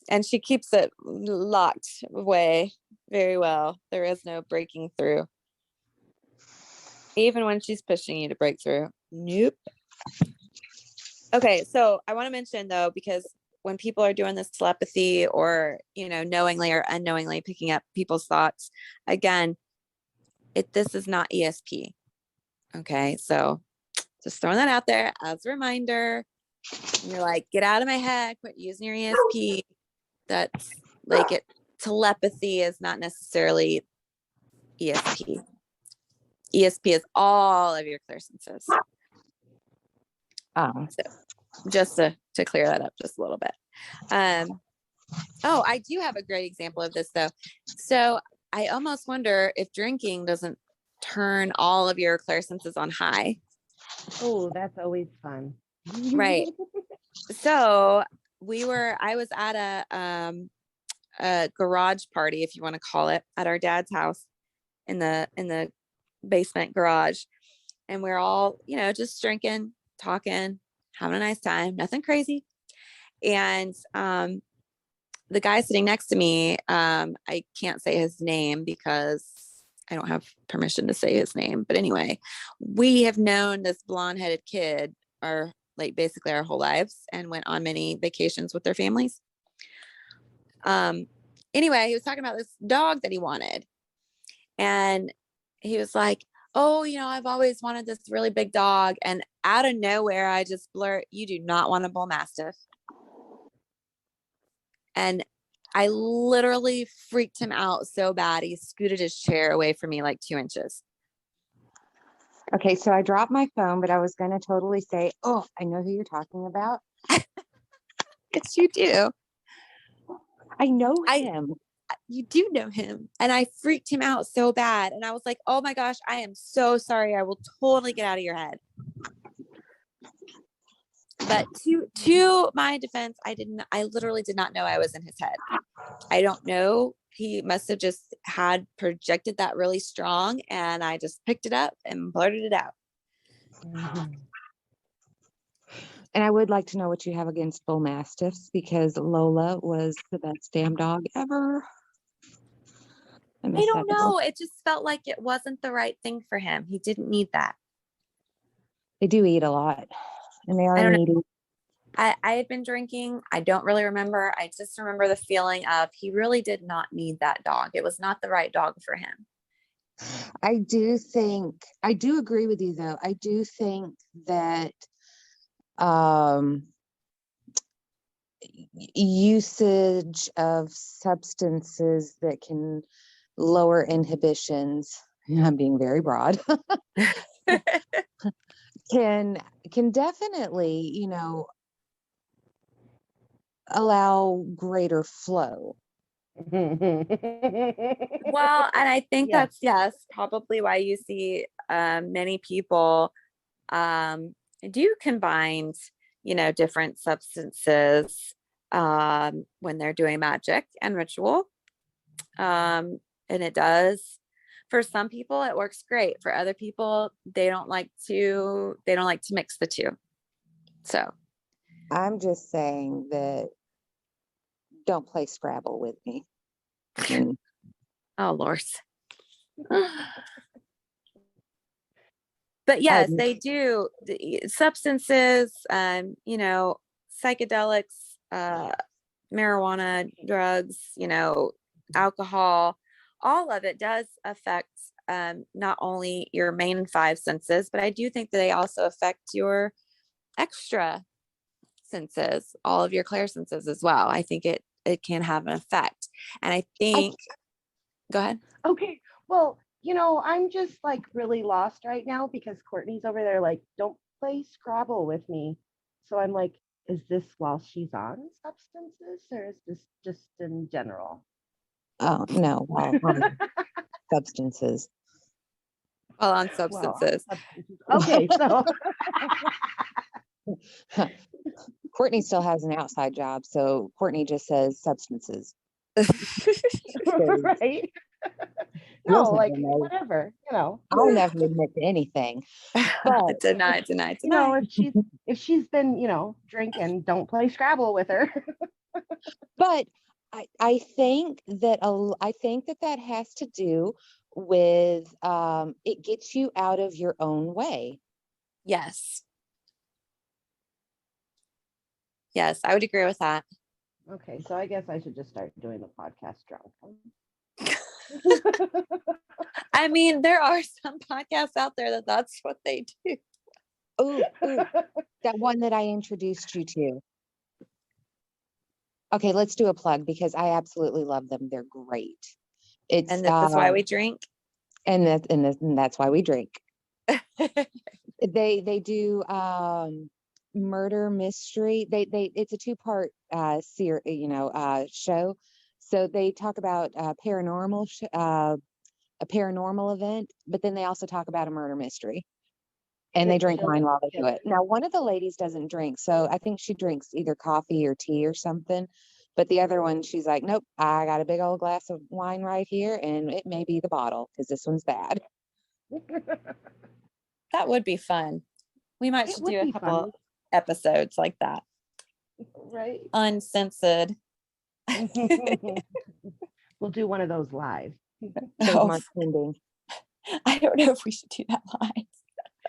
[SPEAKER 1] and she keeps it locked away very well. There is no breaking through. Even when she's pushing you to break through. Nope. Okay, so I want to mention though, because when people are doing this telepathy or, knowingly or unknowingly picking up people's thoughts, again, this is not ESP. Okay, so just throwing that out there as a reminder. And you're like, get out of my head, quit using your ESP. That's like it. Telepathy is not necessarily ESP. ESP is all of your clairsenses. So just to clear that up just a little bit. Oh, I do have a great example of this though. So I almost wonder if drinking doesn't turn all of your clairsenses on high.
[SPEAKER 3] Oh, that's always fun.
[SPEAKER 1] Right. So I was at a garage party, if you want to call it, at our dad's house in the basement garage. And we're all, just drinking, talking, having a nice time, nothing crazy. And the guy sitting next to me, I can't say his name because I don't have permission to say his name. But anyway, we have known this blonde-headed kid basically our whole lives and went on many vacations with their families. Anyway, he was talking about this dog that he wanted. And he was like, oh, I've always wanted this really big dog. And out of nowhere, I just blurt, you do not want a bull mastiff. And I literally freaked him out so bad. He scooted his chair away from me like 2 inches.
[SPEAKER 2] Okay, so I dropped my phone, but I was going to totally say, oh, I know who you're talking about.
[SPEAKER 1] Yes, you do.
[SPEAKER 2] I know him.
[SPEAKER 1] You do know him. And I freaked him out so bad. And I was like, oh my gosh, I am so sorry. I will totally get out of your head. But to my defense, I literally did not know I was in his head. I don't know. He must have just had projected that really strong. And I just picked it up and blurted it out.
[SPEAKER 2] And I would like to know what you have against bull mastiffs, because Lola was the best damn dog ever.
[SPEAKER 1] I don't know. It just felt like it wasn't the right thing for him. He didn't need that.
[SPEAKER 2] They do eat a lot, and they
[SPEAKER 1] I
[SPEAKER 2] are
[SPEAKER 1] don't know.
[SPEAKER 2] needy.
[SPEAKER 1] I had been drinking. I don't really remember. I just remember the feeling of he really did not need that dog. It was not the right dog for him.
[SPEAKER 2] I do agree with you though. I do think that um usage of substances that can lower inhibitions, I'm being very broad, can definitely, allow greater flow.
[SPEAKER 1] Well, and I think
[SPEAKER 3] Yeah.
[SPEAKER 1] that's, yes, probably why you see many people do combine, different substances when they're doing magic and ritual. And it does, for some people, it works great. For other people, they don't like to mix the two. So,
[SPEAKER 2] I'm just saying that don't play Scrabble with me. And
[SPEAKER 1] oh Lord. But
[SPEAKER 2] I,
[SPEAKER 1] yes, they do substances, psychedelics, marijuana, drugs, alcohol, all of it does affect not only your main five senses, but I do think that they also affect your extra senses, all of your clairsenses as well. I think it can have an effect. And I think, go ahead.
[SPEAKER 3] Okay. Well, I'm just like really lost right now because Courtney's over there like, don't play Scrabble with me. So I'm like, is this while she's on substances or is this just in general?
[SPEAKER 2] oh no, well, substances.
[SPEAKER 1] Well, on
[SPEAKER 3] Well,
[SPEAKER 1] substances.
[SPEAKER 3] substances. Okay, so
[SPEAKER 2] Courtney still has an outside job, so Courtney just says substances.
[SPEAKER 3] right?
[SPEAKER 2] She
[SPEAKER 3] No,
[SPEAKER 2] doesn't
[SPEAKER 3] like
[SPEAKER 2] know.
[SPEAKER 3] whatever,
[SPEAKER 2] I'll never admit to anything. But
[SPEAKER 1] Deny.
[SPEAKER 3] if she's been, drinking, don't play Scrabble with her.
[SPEAKER 2] but I think that that has to do with it gets you out of your own way.
[SPEAKER 1] Yes. Yes, I would agree with that.
[SPEAKER 3] Okay, so I guess I should just start doing the podcast drunk.
[SPEAKER 1] I mean, there are some podcasts out there that's what they do.
[SPEAKER 2] Ooh, that one that I introduced you to. Okay, let's do a plug because I absolutely love them. They're great. It's
[SPEAKER 1] And this is why we drink.
[SPEAKER 2] and that's why we drink. They do murder mystery. They it's a two-part show. So they talk about a paranormal event, but then they also talk about a murder mystery. And they drink wine while they do it. Now, one of the ladies doesn't drink, so I think she drinks either coffee or tea or something. But the other one, she's like, nope, I got a big old glass of wine right here, and it may be the bottle because this one's bad.
[SPEAKER 1] That would be fun. We might
[SPEAKER 3] It
[SPEAKER 1] should
[SPEAKER 3] would
[SPEAKER 1] do a
[SPEAKER 3] be
[SPEAKER 1] couple
[SPEAKER 3] fun.
[SPEAKER 1] episodes like that.
[SPEAKER 3] Right.
[SPEAKER 1] Uncensored.
[SPEAKER 3] We'll do one of those live.
[SPEAKER 1] Oh,
[SPEAKER 2] Pending.
[SPEAKER 1] I don't know if we should do that live.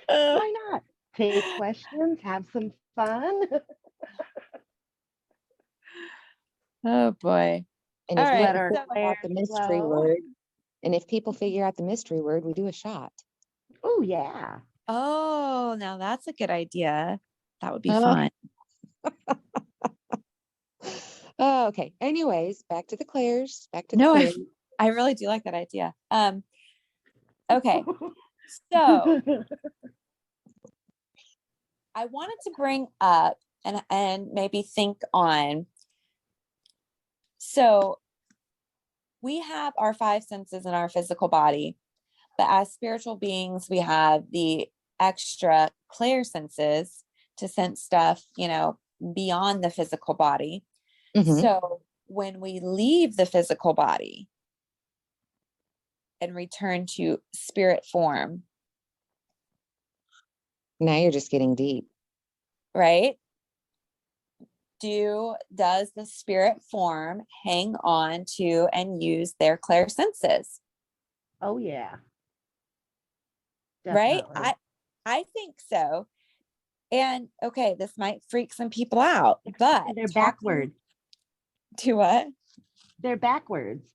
[SPEAKER 3] Why not? Take questions, have some fun.
[SPEAKER 1] Oh boy.
[SPEAKER 2] And
[SPEAKER 1] All
[SPEAKER 2] if
[SPEAKER 1] right.
[SPEAKER 2] people figure out the mystery word, and if people figure out the mystery word, we do a shot.
[SPEAKER 3] Oh yeah.
[SPEAKER 1] Oh, now that's a good idea. That would be fun.
[SPEAKER 2] Oh, okay. Anyways, back to the Claires.
[SPEAKER 1] No, I really do like that idea. Okay. So I wanted to bring up and maybe think on. So we have our five senses in our physical body, but as spiritual beings, we have the extra clairsenses to sense stuff, beyond the physical body.
[SPEAKER 2] Mm-hmm.
[SPEAKER 1] So when we leave the physical body and return to spirit form,
[SPEAKER 2] Now you're just getting deep.
[SPEAKER 1] right? Does the spirit form hang on to and use their clairsenses?
[SPEAKER 3] Oh yeah.
[SPEAKER 1] Right?
[SPEAKER 3] Definitely.
[SPEAKER 1] I think so. And okay, this might freak some people out, but
[SPEAKER 3] They're backwards.
[SPEAKER 1] To what?
[SPEAKER 3] They're backwards.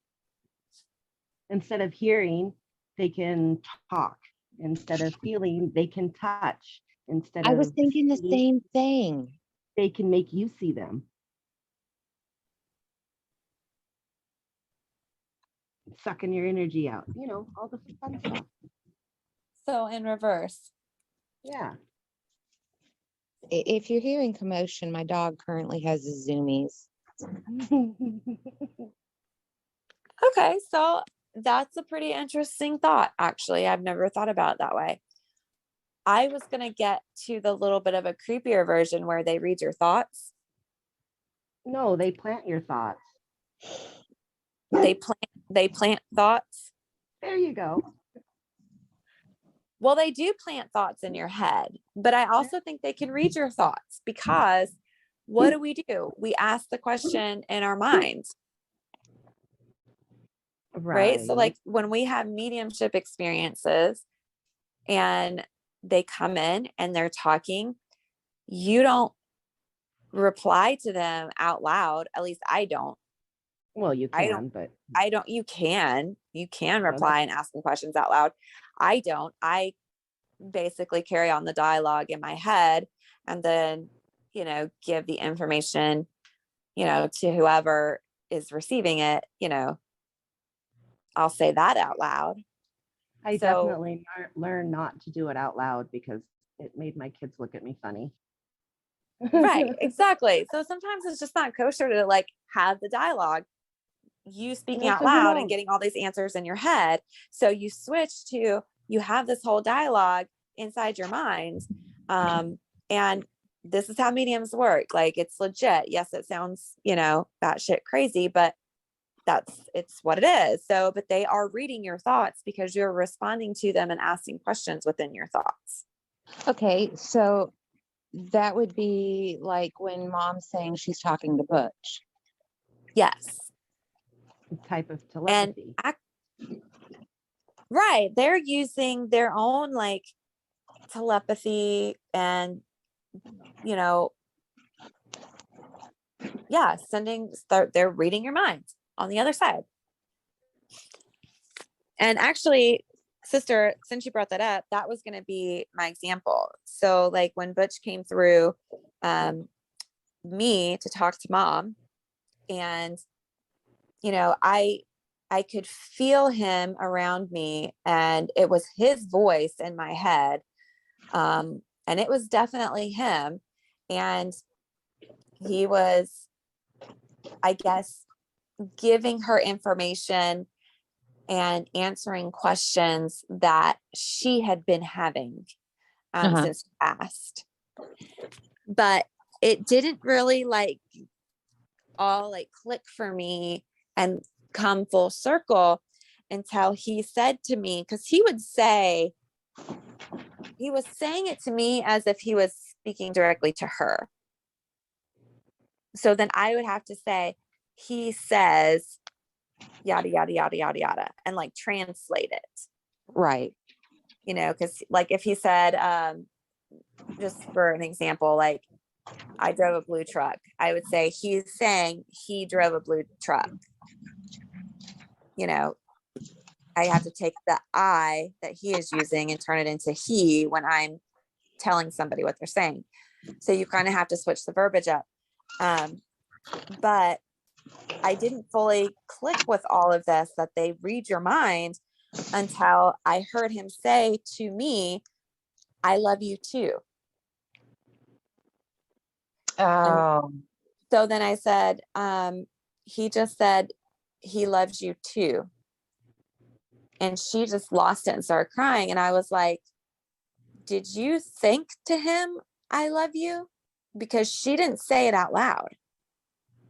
[SPEAKER 3] Instead of hearing, they can talk. Instead of feeling, they can touch. Instead
[SPEAKER 2] I was
[SPEAKER 3] of
[SPEAKER 2] thinking the
[SPEAKER 3] seeing,
[SPEAKER 2] same thing.
[SPEAKER 3] they can make you see them. Sucking your energy out, all the fun stuff.
[SPEAKER 1] So in reverse.
[SPEAKER 3] Yeah.
[SPEAKER 2] If you're hearing commotion, my dog currently has the zoomies.
[SPEAKER 1] Okay, so that's a pretty interesting thought, actually. I've never thought about it that way. I was going to get to the little bit of a creepier version where they read your thoughts.
[SPEAKER 3] No, they plant your thoughts.
[SPEAKER 1] They plant thoughts.
[SPEAKER 3] There you go.
[SPEAKER 1] Well, they do plant thoughts in your head, but I also think they can read your thoughts, because what do? We ask the question in our mind. Right. So like when we have mediumship experiences and they come in and they're talking, you don't reply to them out loud. At least I don't.
[SPEAKER 3] Well, you can, but
[SPEAKER 1] you can reply and ask them questions out loud. I don't. I basically carry on the dialogue in my head and then, give the information, to whoever is receiving it, I'll say that out loud.
[SPEAKER 3] I definitely learned not to do it out loud because it made my kids look at me funny.
[SPEAKER 1] Right, exactly. So sometimes it's just not kosher to like have the dialogue, you speaking out loud and getting all these answers in your head. So you switch to, you have this whole dialogue inside your mind. And this is how mediums work. Like, it's legit. Yes, it sounds, batshit crazy, but it's what it is. So, but they are reading your thoughts because you're responding to them and asking questions within your thoughts.
[SPEAKER 2] Okay, so that would be like when Mom's saying she's talking to Butch.
[SPEAKER 1] Yes.
[SPEAKER 3] Type of telepathy.
[SPEAKER 1] Right. They're using their own like telepathy and, they're reading your mind on the other side. And actually, sister, since you brought that up, that was going to be my example. So like when Butch came through me to talk to Mom, and, I could feel him around me, and it was his voice in my head. And it was definitely him. And he was, I guess, giving her information and answering questions that she had been having since past. But it didn't really all click for me and come full circle until he said to me, because he was saying it to me as if he was speaking directly to her. So then I would have to say, he says, yada, yada, yada, yada, yada, and translate it.
[SPEAKER 2] Right.
[SPEAKER 1] Because if he said, just for an example, I drove a blue truck, I would say, he's saying he drove a blue truck. I have to take the I that he is using and turn it into he when I'm telling somebody what they're saying. So you kind of have to switch the verbiage up. But I didn't fully click with all of this, that they read your mind, until I heard him say to me, I love you too.
[SPEAKER 2] Oh.
[SPEAKER 1] So then I said, he just said he loves you too. And she just lost it and started crying. And I was like, did you think to him, I love you? Because she didn't say it out loud.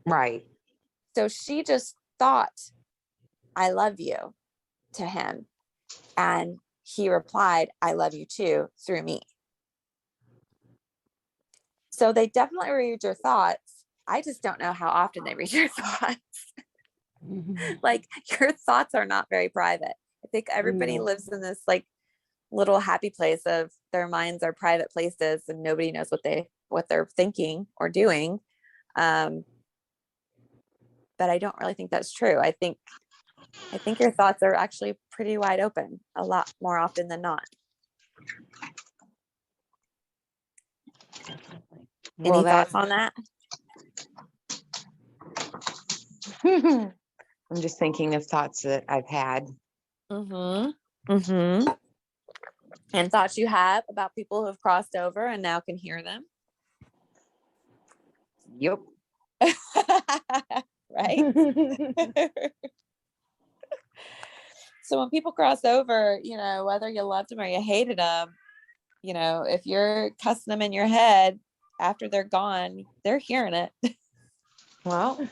[SPEAKER 2] Right.
[SPEAKER 1] So she just thought, I love you to him. And he replied, I love you too, through me. So they definitely read your thoughts. I just don't know how often they read your thoughts. Your thoughts are not very private. I think everybody lives in this little happy place of their minds are private places and nobody knows what they're thinking or doing. But I don't really think that's true. I think your thoughts are actually pretty wide open a lot more often than not.
[SPEAKER 2] Well,
[SPEAKER 1] Any thoughts on that?
[SPEAKER 2] I'm just thinking of thoughts that I've had.
[SPEAKER 1] Mm-hmm. Mm-hmm. And thoughts you have about people who have crossed over and now can hear them.
[SPEAKER 2] Yep.
[SPEAKER 1] Right. So when people cross over, you know, whether you loved them or you hated them, you know, if you're cussing them in your head after they're gone, they're hearing it.
[SPEAKER 2] Well,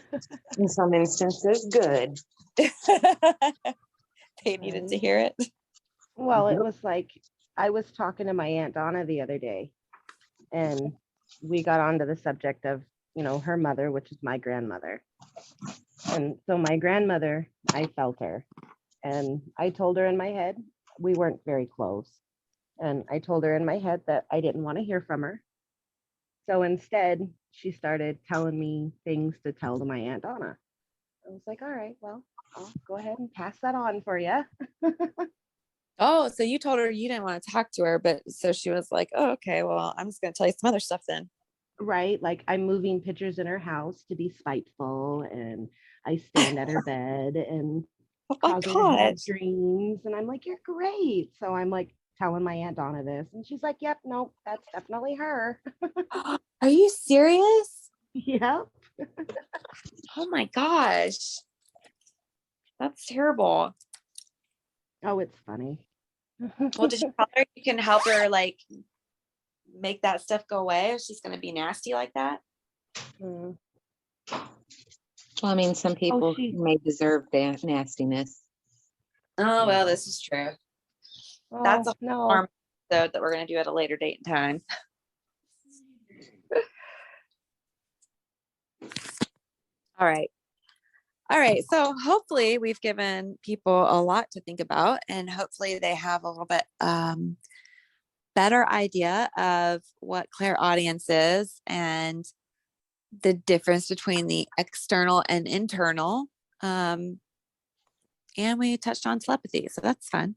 [SPEAKER 2] in some instances, good.
[SPEAKER 1] They needed to hear it.
[SPEAKER 3] Well, it was like, I was talking to my Aunt Donna the other day, and we got onto the subject of, you know, her mother, which is my grandmother. And so my grandmother, I felt her. And I told her in my head, we weren't very close. And I told her in my head that I didn't want to hear from her. So instead, she started telling me things to tell to my Aunt Donna. I was like, all right, well, I'll go ahead and pass that on for you.
[SPEAKER 1] Oh, so you told her you didn't want to talk to her, but so she was like, oh, okay, well, I'm just going to tell you some other stuff then.
[SPEAKER 3] Right. Like, I'm moving pictures in her house to be spiteful, and I stand at her bed and
[SPEAKER 1] Oh my
[SPEAKER 3] cause her to have
[SPEAKER 1] gosh.
[SPEAKER 3] dreams. And I'm like, you're great. So I'm like telling my Aunt Donna this, and she's like, yep, nope, that's definitely her.
[SPEAKER 1] Are you serious?
[SPEAKER 3] Yep.
[SPEAKER 1] Oh my gosh. That's terrible.
[SPEAKER 3] Oh, it's funny.
[SPEAKER 1] Well, did you tell her you can help her like make that stuff go away if she's going to be nasty like that?
[SPEAKER 3] Mm.
[SPEAKER 2] Well, I mean, some people may deserve that nastiness.
[SPEAKER 1] Oh, well, this is true.
[SPEAKER 3] Oh,
[SPEAKER 1] That's a
[SPEAKER 3] no.
[SPEAKER 1] harm episode that we're going to do at a later date and time. All right. All right. So hopefully we've given people a lot to think about, and hopefully they have a little bit better idea of what clairaudience is and the difference between the external and internal. And we touched on telepathy, so that's fun.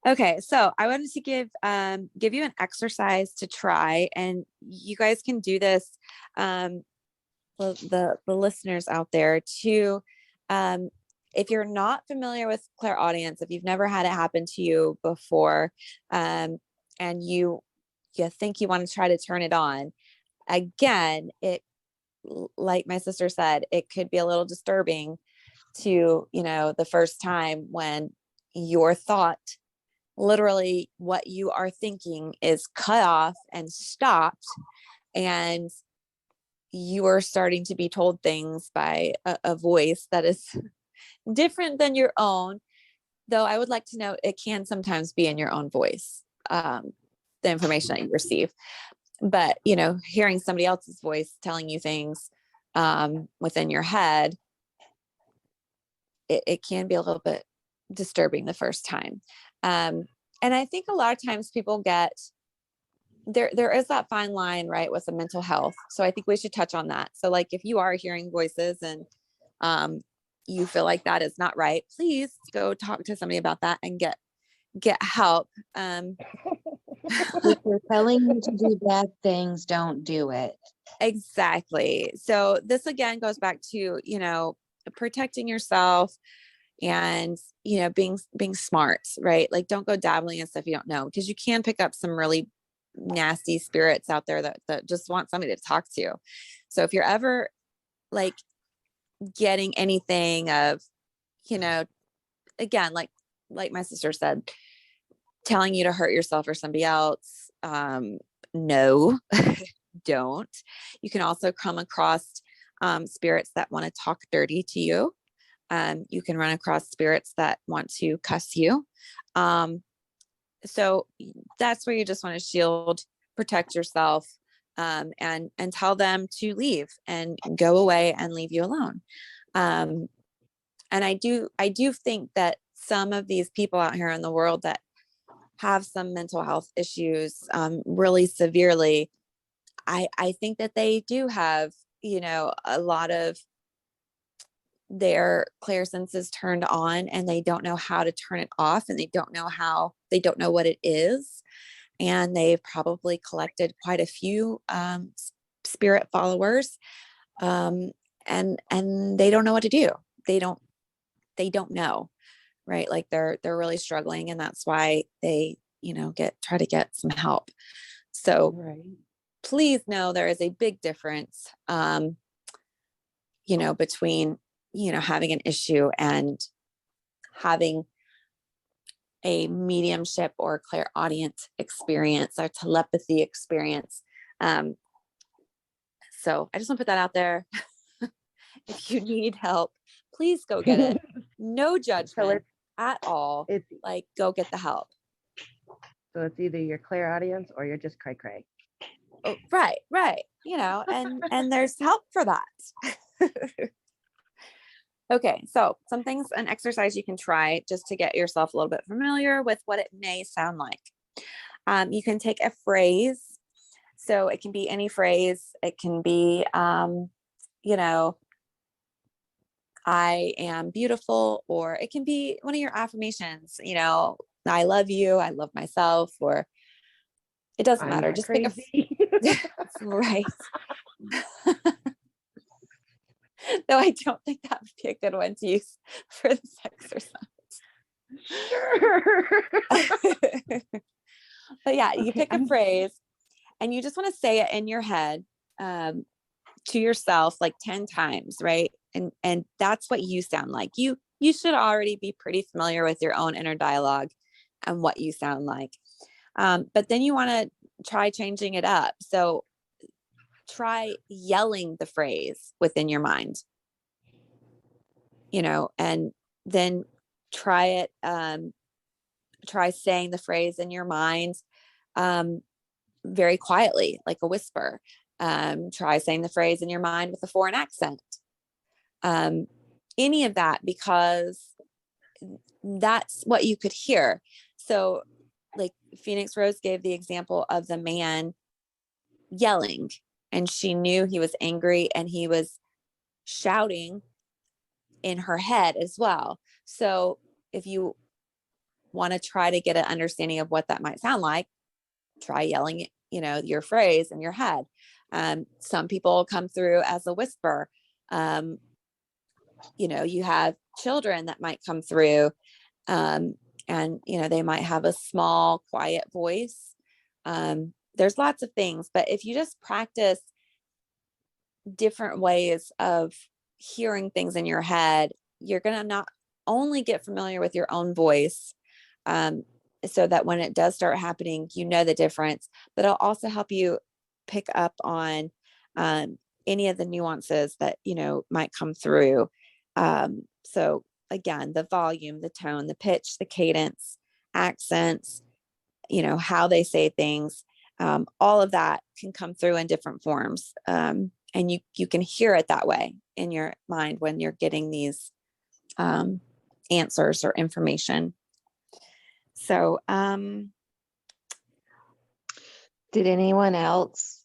[SPEAKER 1] Okay, so I wanted to give you an exercise to try, and you guys can do this. The listeners out there too. If you're not familiar with clairaudience, if you've never had it happen to you before, and you think you want to try to turn it on, again, like my sister said, it could be a little disturbing to, you know, the first time when your thought, literally what you are thinking, is cut off and stopped, and you are starting to be told things by a voice that is different than your own. Though I would like to know, it can sometimes be in your own voice, the information that you receive. But, you know, hearing somebody else's voice telling you things within your head, it can be a little bit disturbing the first time. And I think a lot of times people get, there is that fine line, right, with the mental health. So I think we should touch on that. So like, if you are hearing voices and you feel like that is not right, please go talk to somebody about that and get help.
[SPEAKER 2] If they're telling you to do bad things, don't do it.
[SPEAKER 1] Exactly. So this again goes back to, you know, protecting yourself and, you know, being smart, right? Like, don't go dabbling in stuff you don't know, because you can pick up some really nasty spirits out there that just want somebody to talk to. So if you're ever like getting anything of, you know, again, like my sister said, telling you to hurt yourself or somebody else, no, don't. You can also come across spirits that want to talk dirty to you. You can run across spirits that want to cuss you. So that's where you just want to shield, protect yourself, and tell them to leave and go away and leave you alone. And I do think that some of these people out here in the world that have some mental health issues, really severely, I think that they do have, a lot of their clear senses turned on, and they don't know how to turn it off, and they don't know what it is. And they've probably collected quite a few spirit followers, and they don't know what to do. They don't know, right? Like they're really struggling, and that's why they try to get some help. So
[SPEAKER 3] Right.
[SPEAKER 1] please know there is a big difference, between having an issue and having a mediumship or clairaudient experience or telepathy experience. So I just want to put that out there. If you need help, please go get it. No judgment at all.
[SPEAKER 3] It's
[SPEAKER 1] Like, go get the help.
[SPEAKER 3] so it's either your clairaudience or you're just cray cray.
[SPEAKER 1] Oh, right. And there's help for that. Okay, so some things, an exercise you can try just to get yourself a little bit familiar with what it may sound like. You can take a phrase. So it can be any phrase. It can be, I am beautiful, or it can be one of your affirmations, I love you, I love myself, or it doesn't
[SPEAKER 3] I'm
[SPEAKER 1] matter.
[SPEAKER 3] not
[SPEAKER 1] Just
[SPEAKER 3] crazy.
[SPEAKER 1] pick a right. Though I don't think that would be a good one to use for this exercise.
[SPEAKER 3] Sure.
[SPEAKER 1] But yeah, you
[SPEAKER 3] Okay,
[SPEAKER 1] pick a phrase and you just want to say it in your head, to yourself like 10 times, right? And that's what you sound like. You should already be pretty familiar with your own inner dialogue and what you sound like. But then you want to try changing it up. So try yelling the phrase within your mind, and then try it, try saying the phrase in your mind, very quietly, like a whisper. Try saying the phrase in your mind with a foreign accent. Any of that, because that's what you could hear. So like Phoenix Rose gave the example of the man yelling, and she knew he was angry and he was shouting in her head as well. So if you want to try to get an understanding of what that might sound like, try yelling, your phrase in your head. Some people come through as a whisper. You have children that might come through, and they might have a small, quiet voice. There's lots of things, but if you just practice different ways of hearing things in your head, you're going to not only get familiar with your own voice, so that when it does start happening, the difference, but it'll also help you pick up on any of the nuances that, might come through. So again, the volume, the tone, the pitch, the cadence, accents, how they say things, all of that can come through in different forms. And you can hear it that way in your mind when you're getting these answers or information. So,
[SPEAKER 2] Did anyone else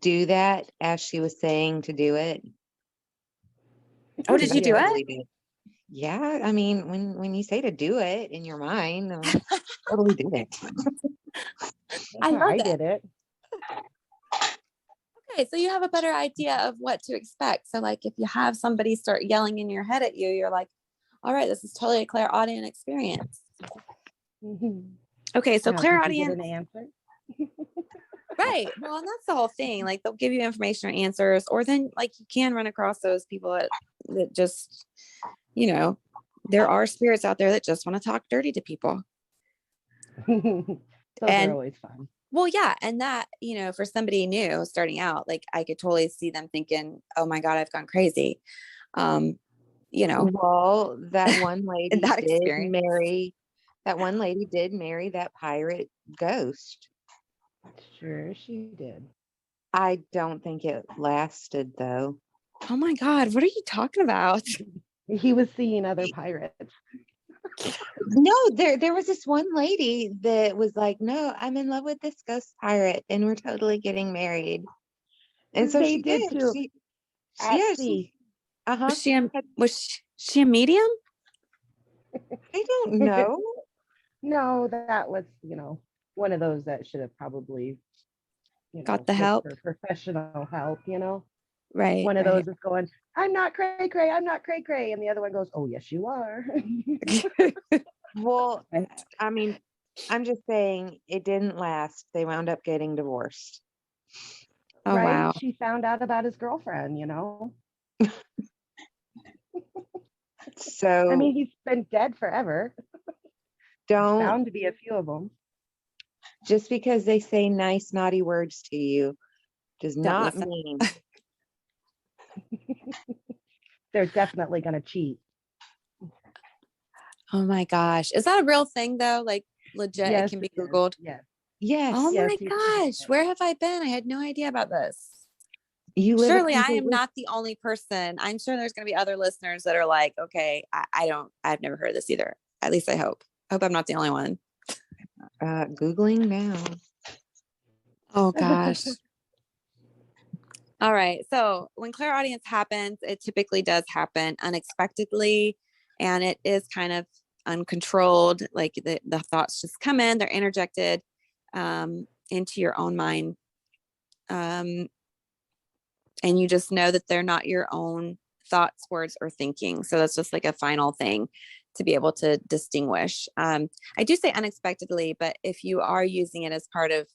[SPEAKER 2] do that as she was saying to do it?
[SPEAKER 1] oh, did
[SPEAKER 2] Because
[SPEAKER 1] you
[SPEAKER 2] I
[SPEAKER 1] do it?
[SPEAKER 2] totally did. Yeah, I mean, when you say to do it in your mind, totally do it.
[SPEAKER 1] I love it.
[SPEAKER 3] did it.
[SPEAKER 1] Okay, so you have a better idea of what to expect. So like if you have somebody start yelling in your head at you, you're like, all right, this is totally a clairaudient experience. Okay, so
[SPEAKER 3] Now, did you get
[SPEAKER 1] clairaudient,
[SPEAKER 3] an answer?
[SPEAKER 1] right? Well, and that's the whole thing. Like they'll give you information or answers, or then like you can run across those people that just, there are spirits out there that just want to talk dirty to people.
[SPEAKER 3] Those
[SPEAKER 1] And
[SPEAKER 3] are always fun.
[SPEAKER 1] well, yeah. And that, for somebody new starting out, like I could totally see them thinking, oh my God, I've gone crazy.
[SPEAKER 2] Well, that one lady
[SPEAKER 1] in that
[SPEAKER 2] did
[SPEAKER 1] experience.
[SPEAKER 2] marry that pirate ghost.
[SPEAKER 3] Sure, she did.
[SPEAKER 2] I don't think it lasted though.
[SPEAKER 1] Oh my God, what are you talking about?
[SPEAKER 3] He was seeing other pirates.
[SPEAKER 2] No, there was this one lady that was like, no, I'm in love with this ghost pirate and we're totally getting married. And so
[SPEAKER 3] They
[SPEAKER 2] she
[SPEAKER 3] did
[SPEAKER 2] did.
[SPEAKER 3] too. At
[SPEAKER 2] Yeah,
[SPEAKER 3] sea.
[SPEAKER 2] uh-huh.
[SPEAKER 1] Was she a medium?
[SPEAKER 2] I don't know.
[SPEAKER 3] No, that was, one of those that should have probably,
[SPEAKER 1] Got the
[SPEAKER 3] looked
[SPEAKER 1] help?
[SPEAKER 3] for professional help,
[SPEAKER 1] Right,
[SPEAKER 3] One of
[SPEAKER 1] right.
[SPEAKER 3] those is going, I'm not cray cray, I'm not cray cray. And the other one goes, oh, yes, you are.
[SPEAKER 2] Well,
[SPEAKER 1] Right.
[SPEAKER 2] I mean, I'm just saying it didn't last. They wound up getting divorced.
[SPEAKER 1] Oh,
[SPEAKER 3] Right?
[SPEAKER 1] wow.
[SPEAKER 3] She found out about his girlfriend, I
[SPEAKER 2] So
[SPEAKER 3] mean, he's been dead forever.
[SPEAKER 2] don't,
[SPEAKER 3] Bound to be a few of them.
[SPEAKER 2] just because they say nice, naughty words to you does
[SPEAKER 1] Don't
[SPEAKER 2] not
[SPEAKER 1] listen.
[SPEAKER 2] mean
[SPEAKER 3] They're definitely going to cheat.
[SPEAKER 1] Oh my gosh. Is that a real thing though? Like legit, it
[SPEAKER 3] Yes,
[SPEAKER 1] can be
[SPEAKER 3] it is.
[SPEAKER 1] Googled.
[SPEAKER 3] Yes.
[SPEAKER 2] yes.
[SPEAKER 1] Oh
[SPEAKER 3] Yes,
[SPEAKER 1] my
[SPEAKER 3] you can do
[SPEAKER 1] gosh.
[SPEAKER 3] it.
[SPEAKER 1] Where have I been? I had no idea about this.
[SPEAKER 2] You live a
[SPEAKER 1] Surely I am
[SPEAKER 2] completely
[SPEAKER 1] not the only person. I'm sure there's going to be other listeners that are like, okay, I've never heard this either. At least I hope. I hope I'm not the only one.
[SPEAKER 2] Googling now.
[SPEAKER 1] Oh gosh. All right. So when clairaudience happens, it typically does happen unexpectedly and it is kind of uncontrolled. Like the thoughts just come in, they're interjected into your own mind. And you just know that they're not your own thoughts, words, or thinking. So that's just like a final thing to be able to distinguish. I do say unexpectedly, but if you are using it as part of,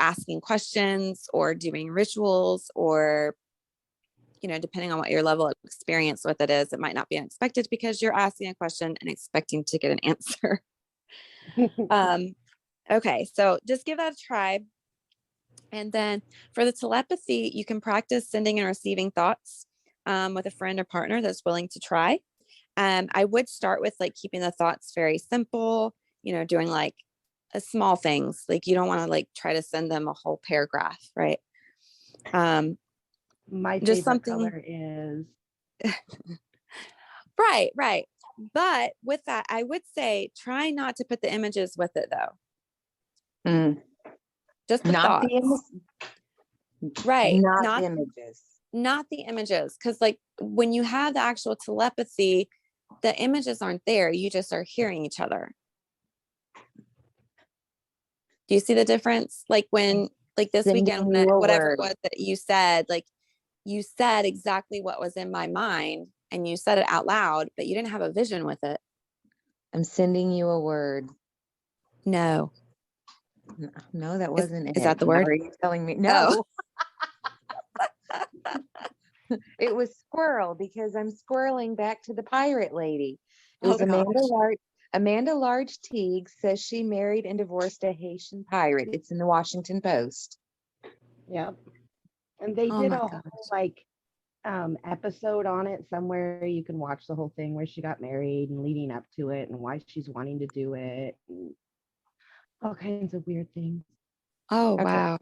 [SPEAKER 1] asking questions or doing rituals or, depending on what your level of experience with it is, it might not be unexpected because you're asking a question and expecting to get an answer. Okay, so just give that a try. And then for the telepathy, you can practice sending and receiving thoughts with a friend or partner that's willing to try. I would start with like keeping the thoughts very simple, doing like small things. Like you don't want to like try to send them a whole paragraph, right?
[SPEAKER 3] My
[SPEAKER 1] Just
[SPEAKER 3] favorite
[SPEAKER 1] something.
[SPEAKER 3] color is
[SPEAKER 1] Right. But with that, I would say try not to put the images with it though.
[SPEAKER 2] Mm.
[SPEAKER 1] Just the
[SPEAKER 2] Not
[SPEAKER 1] thoughts. Right.
[SPEAKER 2] Not the images.
[SPEAKER 1] Not the images. Because like when you have the actual telepathy, the images aren't there. You just are hearing each other. Do you see the difference? Like when, like this
[SPEAKER 2] Sending
[SPEAKER 1] weekend,
[SPEAKER 2] you a
[SPEAKER 1] whatever
[SPEAKER 2] word.
[SPEAKER 1] it was that you said, like you said exactly what was in my mind and you said it out loud, but you didn't have a vision with it.
[SPEAKER 2] I'm sending you a word.
[SPEAKER 1] No.
[SPEAKER 2] No, that wasn't
[SPEAKER 1] Is
[SPEAKER 2] it.
[SPEAKER 1] that the word?
[SPEAKER 2] Are you telling me? No. It was squirrel because I'm squirreling back to the pirate lady. It was Amanda Large Teague says she married and divorced a Haitian pirate. It's in the Washington Post.
[SPEAKER 3] Yep. And they
[SPEAKER 1] Oh
[SPEAKER 3] did
[SPEAKER 1] my
[SPEAKER 3] a
[SPEAKER 1] gosh.
[SPEAKER 3] whole episode on it somewhere. You can watch the whole thing where she got married and leading up to it and why she's wanting to do it. And all kinds of weird things.
[SPEAKER 1] Oh,
[SPEAKER 2] Okay.
[SPEAKER 1] wow.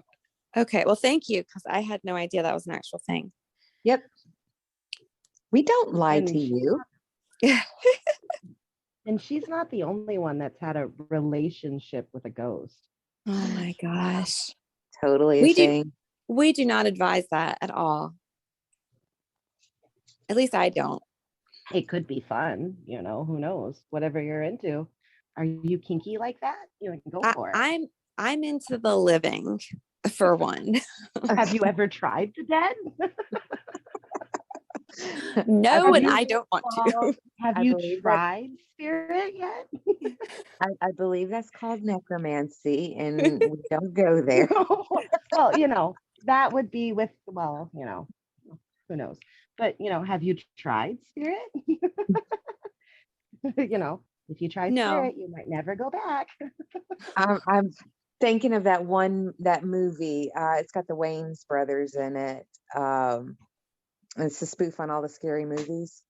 [SPEAKER 1] Okay. Well, thank you. Because I had no idea that was an actual thing.
[SPEAKER 2] Yep. We don't lie
[SPEAKER 3] And
[SPEAKER 2] to you.
[SPEAKER 3] And she's not the only one that's had a relationship with a ghost.
[SPEAKER 1] Oh my gosh.
[SPEAKER 2] Totally a
[SPEAKER 1] We do.
[SPEAKER 2] thing.
[SPEAKER 1] We do not advise that at all. At least I don't.
[SPEAKER 3] It could be fun, who knows? Whatever you're into. Are you kinky like that? You can go for it.
[SPEAKER 1] I'm into the living for one.
[SPEAKER 3] Have you ever tried the dead?
[SPEAKER 1] No, and I don't want to.
[SPEAKER 3] Have
[SPEAKER 2] I
[SPEAKER 3] you
[SPEAKER 2] believe
[SPEAKER 3] tried spirit yet?
[SPEAKER 2] I believe that's called necromancy, and we don't go there.
[SPEAKER 3] Well, that would be with, who knows? But, have you tried spirit? If you try
[SPEAKER 1] No.
[SPEAKER 3] spirit, you might never go back.
[SPEAKER 2] I'm thinking of that movie. It's got the Wayans brothers in it. It's a spoof on all the scary movies.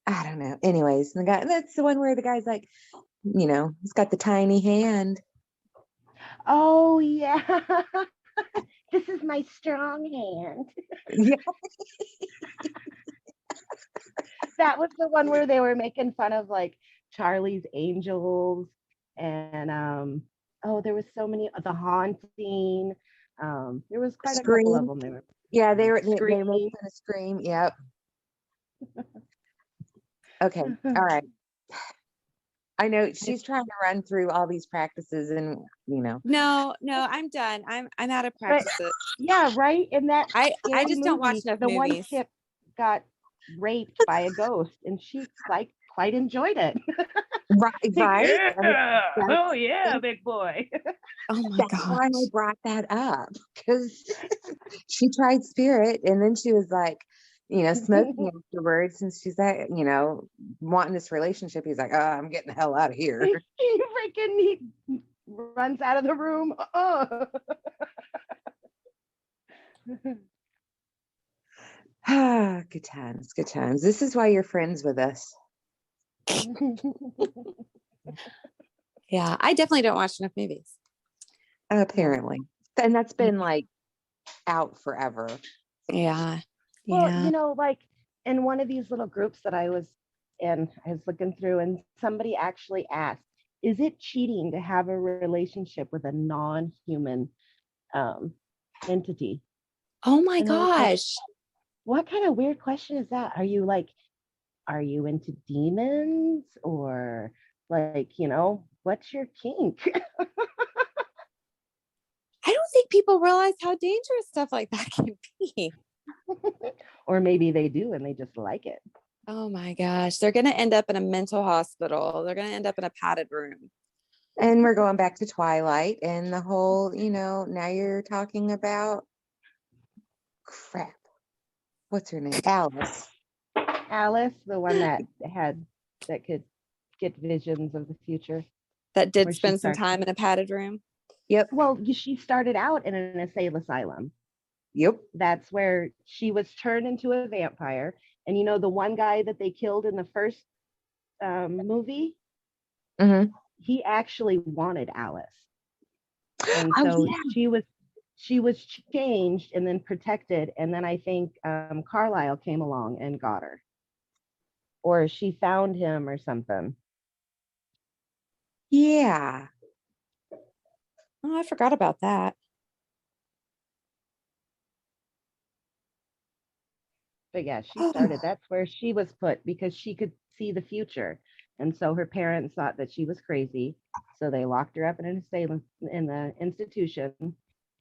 [SPEAKER 2] I don't know. Anyways, that's the one where the guy's like, he's got the tiny hand.
[SPEAKER 3] Oh, yeah. this is my strong hand.
[SPEAKER 2] Yeah.
[SPEAKER 3] That was the one where they were making fun of like Charlie's Angels and oh, there was so many, The Haunting. There was quite a couple of
[SPEAKER 2] Scream.
[SPEAKER 3] them there.
[SPEAKER 2] Yeah, they made
[SPEAKER 3] Scream.
[SPEAKER 2] fun of Scream. Yep. Okay. All right. I know she's trying to run through all these practices and
[SPEAKER 1] No, I'm done. I'm out of
[SPEAKER 3] But
[SPEAKER 1] practices.
[SPEAKER 3] yeah, right. In that
[SPEAKER 1] I
[SPEAKER 3] scary
[SPEAKER 1] just don't watch
[SPEAKER 3] movie,
[SPEAKER 1] enough
[SPEAKER 3] the one
[SPEAKER 1] movies.
[SPEAKER 3] chick got raped by a ghost, and she like quite enjoyed it.
[SPEAKER 2] right.
[SPEAKER 3] Yeah.
[SPEAKER 2] That's,
[SPEAKER 3] Oh yeah, big boy.
[SPEAKER 1] Oh my
[SPEAKER 2] that's why I
[SPEAKER 1] gosh.
[SPEAKER 2] brought that up, because she tried spirit and then she was like, smoking afterwards, and she's like, wanting this relationship. He's like, oh, I'm getting the hell out of here.
[SPEAKER 3] He runs out of the room. Oh.
[SPEAKER 2] Good times, good times. This is why you're friends with us.
[SPEAKER 1] Yeah, I definitely don't watch enough movies.
[SPEAKER 2] Apparently. And that's been like out forever.
[SPEAKER 1] Yeah.
[SPEAKER 3] Well,
[SPEAKER 1] Yeah.
[SPEAKER 3] like in one of these little groups that I was in, I was looking through, and somebody actually asked, is it cheating to have a relationship with a non-human entity?
[SPEAKER 1] Oh my
[SPEAKER 3] And I was like,
[SPEAKER 1] gosh.
[SPEAKER 3] what kind of weird question is that? Are you into demons, or like, what's your kink?
[SPEAKER 1] I don't think people realize how dangerous stuff like that can be.
[SPEAKER 3] Or maybe they do and they just like it.
[SPEAKER 1] Oh my gosh. They're going to end up in a mental hospital. They're going to end up in a padded room.
[SPEAKER 2] And we're going back to Twilight and the whole, now you're talking about crap. What's her name? Alice.
[SPEAKER 3] Alice, the one that could get visions of the future.
[SPEAKER 1] That did
[SPEAKER 3] Where she
[SPEAKER 1] spend some
[SPEAKER 3] starts-
[SPEAKER 1] time in a padded room.
[SPEAKER 2] Yep.
[SPEAKER 3] Well, she started out in an insane asylum.
[SPEAKER 2] Yep.
[SPEAKER 3] That's where she was turned into a vampire. And the one guy that they killed in the first movie,
[SPEAKER 2] Mm-hmm.
[SPEAKER 3] he actually wanted Alice. And
[SPEAKER 2] Oh,
[SPEAKER 3] so
[SPEAKER 2] yeah.
[SPEAKER 3] she was changed and then protected. And then I think Carlisle came along and got her. Or she found him or something.
[SPEAKER 2] Yeah.
[SPEAKER 1] Oh, I forgot about that.
[SPEAKER 3] But yeah, she started. That's where she was put because she could see the future. And so her parents thought that she was crazy. So they locked her up in an asylum, in the institution.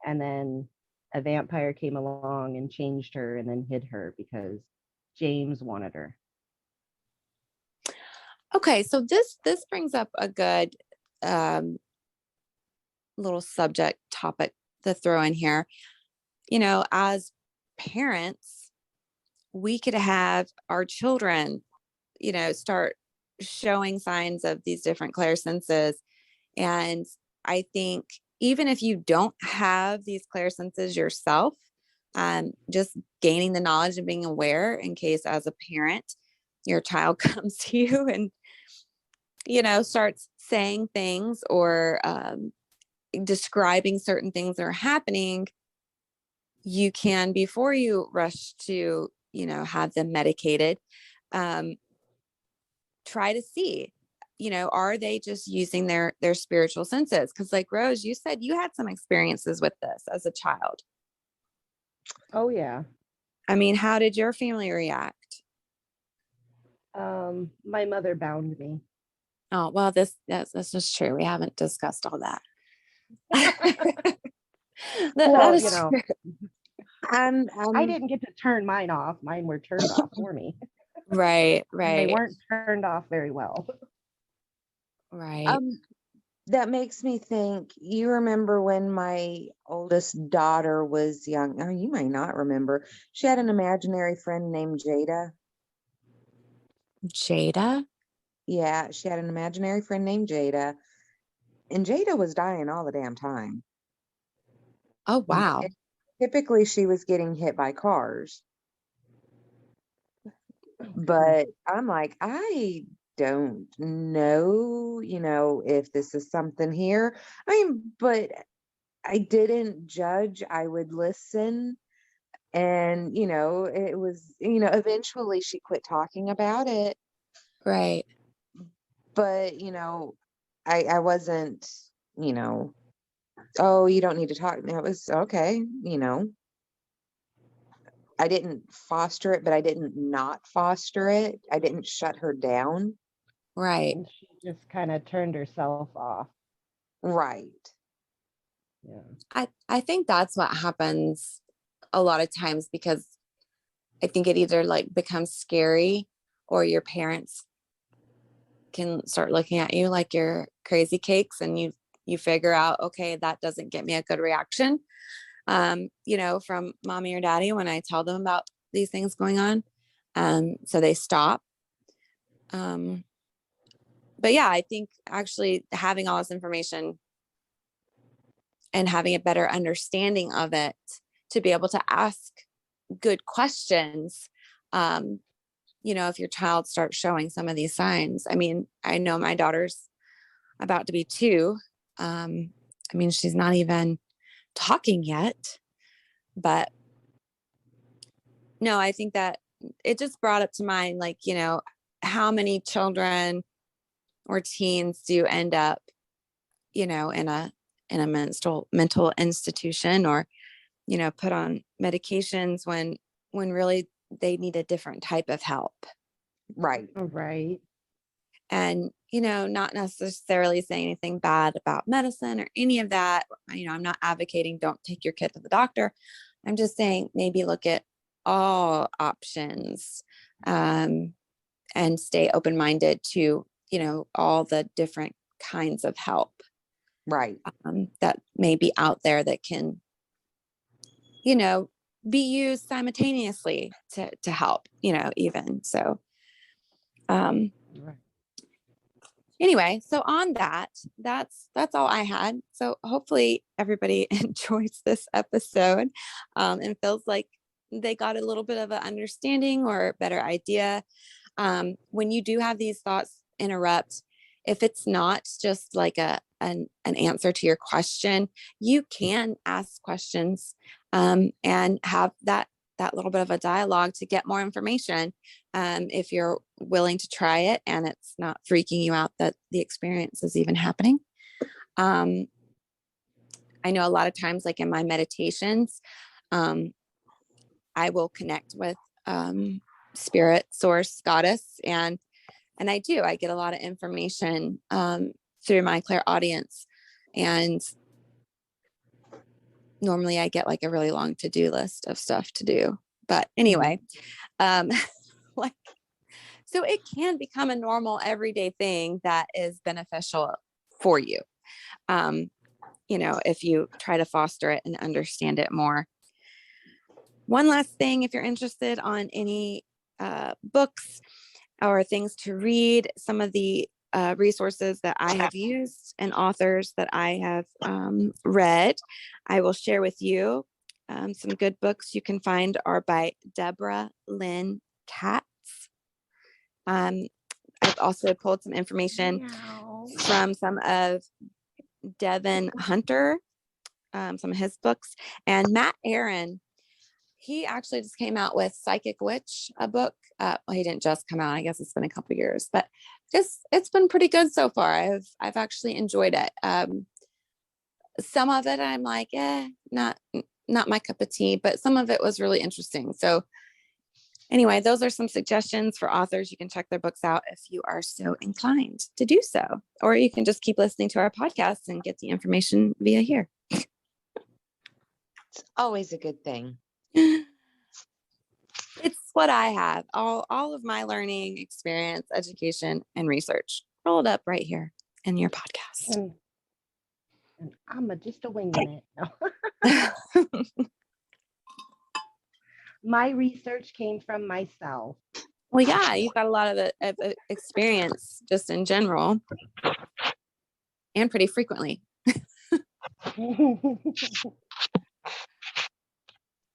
[SPEAKER 3] And then a vampire came along and changed her and then hid her because James wanted her.
[SPEAKER 1] Okay, so this brings up a good little subject topic to throw in here. As parents, we could have our children, start showing signs of these different clairsenses. And I think even if you don't have these clairsenses yourself, just gaining the knowledge and being aware in case as a parent, your child comes to you and, starts saying things or describing certain things that are happening, you can, before you rush to, have them medicated, try to see, are they just using their spiritual senses? Because like Rose, you said you had some experiences with this as a child.
[SPEAKER 3] Oh yeah.
[SPEAKER 1] I mean, how did your family react?
[SPEAKER 3] My mother bound me.
[SPEAKER 1] Oh, well, that's just true. We haven't discussed all that.
[SPEAKER 3] Well,
[SPEAKER 1] that is true.
[SPEAKER 3] I didn't get to turn mine off. Mine were turned off for me.
[SPEAKER 1] Right.
[SPEAKER 3] They weren't turned off very well.
[SPEAKER 1] Right.
[SPEAKER 2] That makes me think, you remember when my oldest daughter was young? Oh, you might not remember. She had an imaginary friend named Jada.
[SPEAKER 1] Jada?
[SPEAKER 2] Yeah, she had an imaginary friend named Jada. And Jada was dying all the damn time.
[SPEAKER 1] Oh, wow.
[SPEAKER 2] And typically she was getting hit by cars. But I'm like, I don't know, if this is something here. I mean, but I didn't judge. I would listen. And, it was, eventually she quit talking about it.
[SPEAKER 1] Right.
[SPEAKER 2] But, I wasn't, oh, you don't need to talk. It was okay. I didn't foster it, but I didn't not foster it. I didn't shut her down.
[SPEAKER 1] Right.
[SPEAKER 3] And she just kind of turned herself off.
[SPEAKER 2] Right.
[SPEAKER 3] Yeah.
[SPEAKER 1] I think that's what happens a lot of times, because I think it either like becomes scary, or your parents can start looking at you like you're crazy cakes, and you figure out, okay, that doesn't get me a good reaction, from mommy or daddy when I tell them about these things going on. So they stop. But yeah, I think actually having all this information and having a better understanding of it to be able to ask good questions, if your child starts showing some of these signs. I mean, I know my daughter's about to be 2. She's not even talking yet, but no, I think that it just brought up to mind, like, how many children or teens do end up, in a mental institution, or, put on medications when really they need a different type of help.
[SPEAKER 2] Right.
[SPEAKER 3] Right.
[SPEAKER 1] And, not necessarily saying anything bad about medicine or any of that. I'm not advocating don't take your kid to the doctor. I'm just saying maybe look at all options, and stay open-minded to, all the different kinds of help,
[SPEAKER 2] Right.
[SPEAKER 1] that may be out there that can, be used simultaneously to help, even. So,
[SPEAKER 3] Right.
[SPEAKER 1] anyway, so on that's all I had. So hopefully everybody enjoys this episode, and feels like they got a little bit of an understanding or a better idea. When you do have these thoughts interrupt, if it's not just like an answer to your question, you can ask questions, and have that little bit of a dialogue to get more information, if you're willing to try it and it's not freaking you out that the experience is even happening. I know a lot of times, like in my meditations, I will connect with, spirit, source, goddess, and I get a lot of information, through my clairaudience, and normally I get like a really long to-do list of stuff to do. But anyway, like, so it can become a normal everyday thing that is beneficial for you, if you try to foster it and understand it more. One last thing, if you're interested on any books or things to read, some of the resources that I have used and authors that I have read, I will share with you. Some good books you can find are by Deborah Lynn Katz. I've also pulled some information from some of Devin Hunter, some of his books, and Matt Aaron. He actually just came out with Psychic Witch, a book. Well, he didn't just come out. I guess it's been a couple of years, but it's been pretty good so far. I've actually enjoyed it. Some of it I'm like, not my cup of tea, but some of it was really interesting. So anyway, those are some suggestions for authors. You can check their books out if you are so inclined to do so, or you can just keep listening to our podcast and get the information via here.
[SPEAKER 2] It's always a good thing.
[SPEAKER 1] It's what I have. All of my learning, experience, education, and research rolled up right here in your podcast.
[SPEAKER 3] And I'm just a winging it. No. My research came from myself.
[SPEAKER 1] Well, yeah, you've got a lot of experience just in general, and pretty frequently.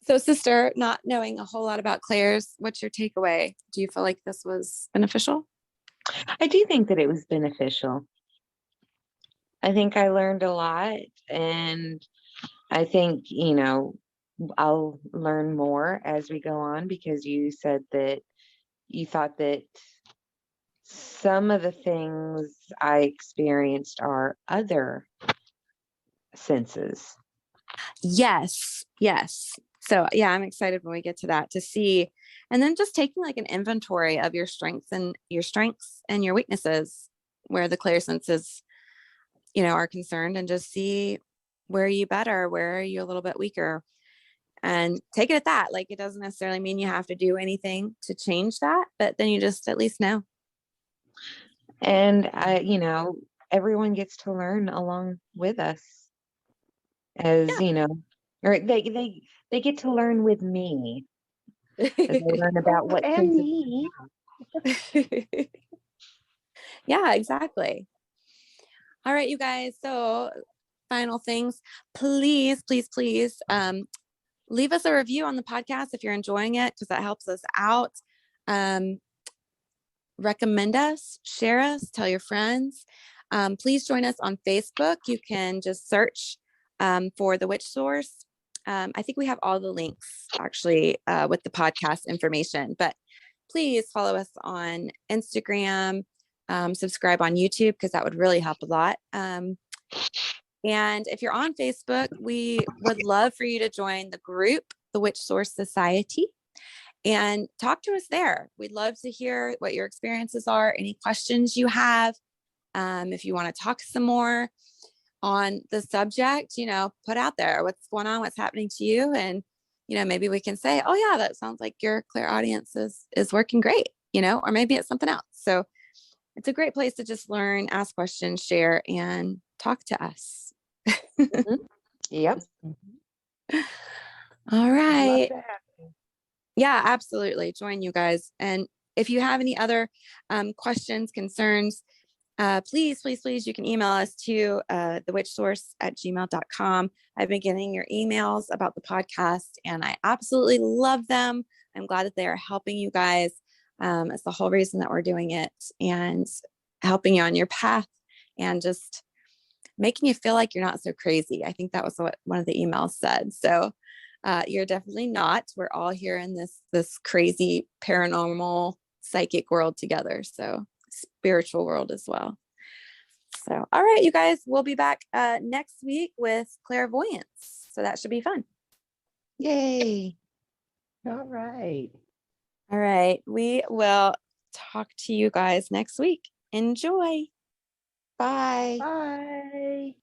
[SPEAKER 1] So, sister, not knowing a whole lot about clairs, what's your takeaway? Do you feel like this was beneficial?
[SPEAKER 2] I do think that it was beneficial. I think I learned a lot, and I think, I'll learn more as we go on, because you said that you thought that some of the things I experienced are other senses.
[SPEAKER 1] Yes. Yes. So yeah, I'm excited when we get to that to see, and then just taking like an inventory of your strengths and your weaknesses where the clear senses, are concerned, and just see where are you better, where are you a little bit weaker, and take it at that. Like, it doesn't necessarily mean you have to do anything to change that, but then you just at least know.
[SPEAKER 2] And everyone gets to learn along with us, as or they get to learn with me as they learn about
[SPEAKER 3] Oh,
[SPEAKER 2] what
[SPEAKER 3] and
[SPEAKER 2] senses.
[SPEAKER 3] me.
[SPEAKER 1] Yeah, exactly. All right, you guys. So final things, please, please, please, leave us a review on the podcast if you're enjoying it, because that helps us out. Um, Recommend us, share us, tell your friends. Please join us on Facebook. You can just search for The Witch Source. I think we have all the links actually with the podcast information, but please follow us on Instagram, subscribe on YouTube, because that would really help a lot. And if you're on Facebook, we would love for you to join the group, The Witch Source Society, and talk to us there. We'd love to hear what your experiences are, any questions you have. If you want to talk some more on the subject, put out there what's going on, what's happening to you. And, maybe we can say, oh yeah, that sounds like your clairaudience is working great, or maybe it's something else. So it's a great place to just learn, ask questions, share, and talk to us.
[SPEAKER 2] Mhm. Yep.
[SPEAKER 1] All
[SPEAKER 3] Love
[SPEAKER 1] right.
[SPEAKER 3] to have you.
[SPEAKER 1] Yeah, absolutely. Join you guys. And if you have any other questions, concerns, please, please, please, you can email us to thewitchsource@gmail.com. I've been getting your emails about the podcast, and I absolutely love them. I'm glad that they are helping you guys. It's the whole reason that we're doing it, and helping you on your path, and just making you feel like you're not so crazy. I think that was what one of the emails said. So you're definitely not. We're all here in this crazy paranormal psychic world together. So spiritual world as well. So, all right, you guys, we'll be back next week with clairvoyance. So that should be fun.
[SPEAKER 2] Yay.
[SPEAKER 3] All right.
[SPEAKER 1] All right. We will talk to you guys next week. Enjoy.
[SPEAKER 2] Bye.
[SPEAKER 3] Bye.